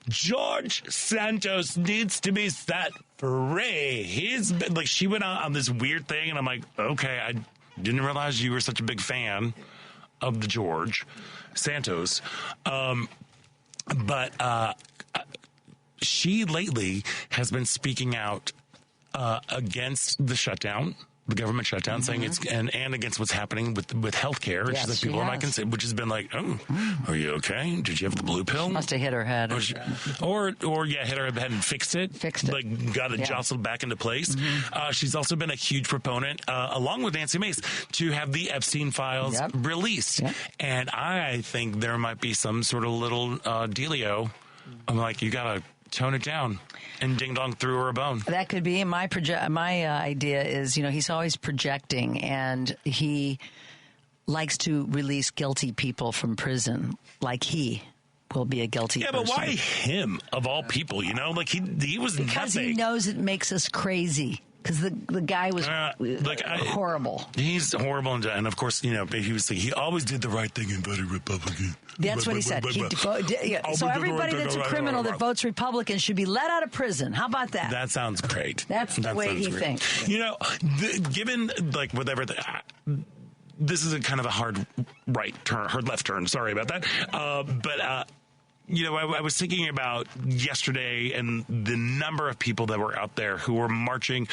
George Santos needs to be set free. He's been, like, she went out on this weird thing, and I'm like, okay, I didn't realize you were such a big fan of the George Santos. But she lately has been speaking out against the shutdown, the government shutdown, saying it's and against what's happening with healthcare. And she's like, people are not concerned, which has been like, oh, are you okay? Did you have the blue pill? Must have hit her head. Or hit her head and fixed it. Like, got it jostled back into place. She's also been a huge proponent, along with Nancy Mace, to have the Epstein files released. And I think there might be some sort of little dealio. I'm like, you got to tone it down. And Ding Dong threw her a bone. That could be. My idea is, you know, he's always projecting, and he likes to release guilty people from prison, like he will be a guilty person. Yeah, but why him, of all people, you know? Like, he was because nothing. He knows it makes us crazy. Because the guy was horrible. He's horrible, and of course, you know, he always did the right thing and voted Republican. That's what he said. So everybody that's a criminal that votes Republican should be let out of prison. How about that? That sounds great. That's the way he thinks. You know, given like whatever. This is a kind of a hard left turn. Sorry about that. But you know, I was thinking about yesterday and the number of people that were out there who were marching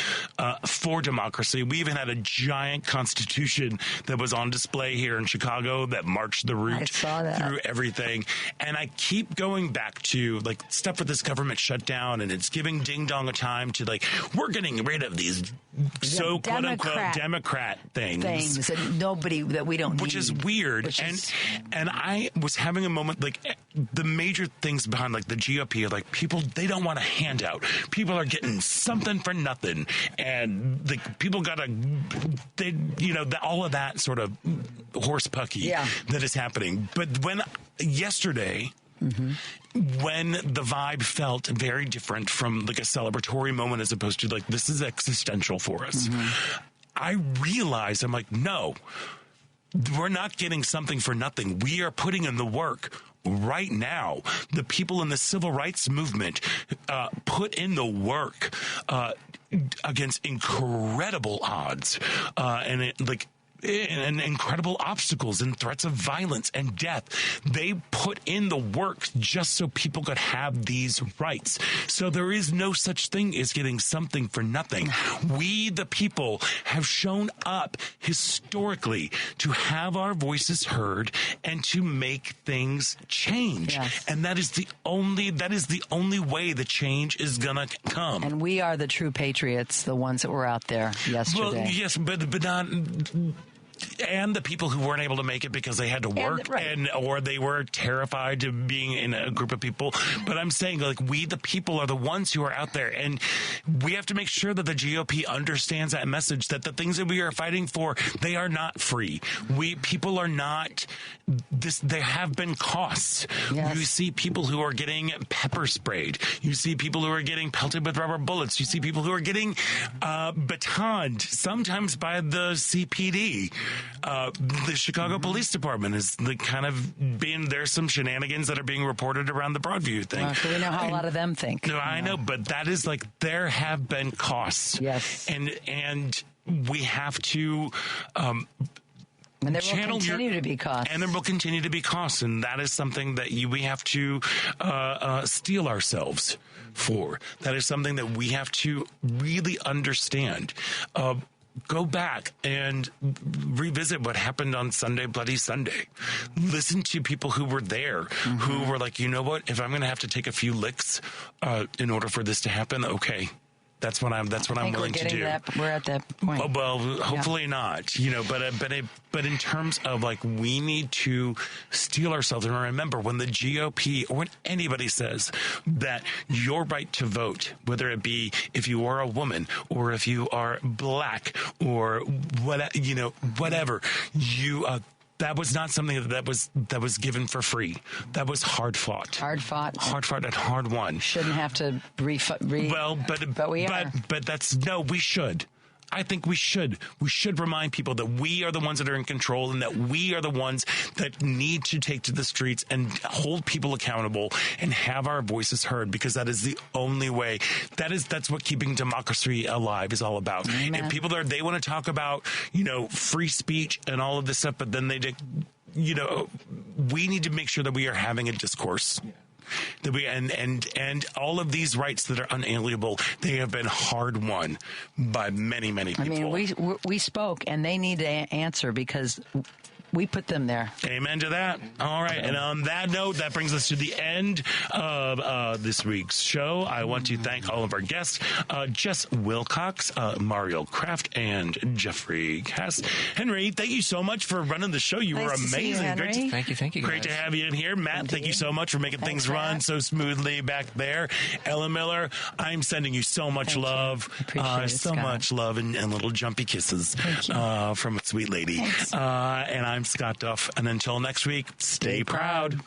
for democracy. We even had a giant constitution that was on display here in Chicago that marched the route through everything. And I keep going back to like stuff with this government shutdown, and it's giving Ding Dong a time to like, we're getting rid of these quote unquote Democrat things that we don't need. Which is weird. And I was having a moment like the major things behind like the GOP are like people, they don't want a handout. People are getting something for nothing, and like people gotta, all of that sort of horse pucky that is happening. But when yesterday. When the vibe felt very different from like a celebratory moment as opposed to like this is existential for us, I realized I'm like, no, we're not getting something for nothing. We are putting in the work right now. The people in the civil rights movement put in the work against incredible odds and incredible obstacles and threats of violence and death. They put in the work just so people could have these rights. So there is no such thing as getting something for nothing. We, the people, have shown up historically to have our voices heard and to make things change. Yes. And that is the only way the change is gonna come. And we are the true patriots, the ones that were out there yesterday. Well, yes, but not. And the people who weren't able to make it because they had to work or they were terrified of being in a group of people. But I'm saying, like, we, the people, are the ones who are out there. And we have to make sure that the GOP understands that message, that the things that we are fighting for, they are not free. People are not this. There have been costs. Yes. You see people who are getting pepper sprayed. You see people who are getting pelted with rubber bullets. You see people who are getting batoned, sometimes by the CPD. The Chicago Police Department is there's some shenanigans that are being reported around the Broadview thing. So we know how a lot of them think. No, I know, but that is like, there have been costs. Yes. And we have to, and there will continue to be costs. And there will continue to be costs. And that is something that we have to steel ourselves for. That is something that we have to really understand. Go back and revisit what happened on Sunday, Bloody Sunday. Listen to people who were there, who were like, you know what, if I'm going to have to take a few licks in order for this to happen, okay, That's what I'm willing to do. We're at that point. Well, hopefully not. But in terms of like, we need to steel ourselves and remember when the GOP or when anybody says that your right to vote, whether it be if you are a woman or if you are black or whatever, that was not something that was given for free. That was hard fought. Hard fought and hard won. Shouldn't have to but we are. But we should. I think we should. We should remind people that we are the ones that are in control and that we are the ones that need to take to the streets and hold people accountable and have our voices heard, because that is the only way. That's what keeping democracy alive is all about. Amen. And people they want to talk about, free speech and all of this stuff, but then we need to make sure that we are having a discourse. That we and all of these rights that are unalienable, they have been hard won by many people. I mean, we spoke, and they need to answer because we put them there. Amen to that. All right. And on that note, that brings us to the end of this week's show. I want to thank all of our guests, Jess Wilcox, Mario Kraft, and Jeffrey Cass. Henry, thank you so much for running the show. You were amazing. Thank you. Great to have you in here. Matt, thank you so much for making things run so smoothly back there. Ellen Miller, I'm sending you so much love. Much love and little jumpy kisses from a sweet lady. And I'm Scott Duff, and until next week, stay proud.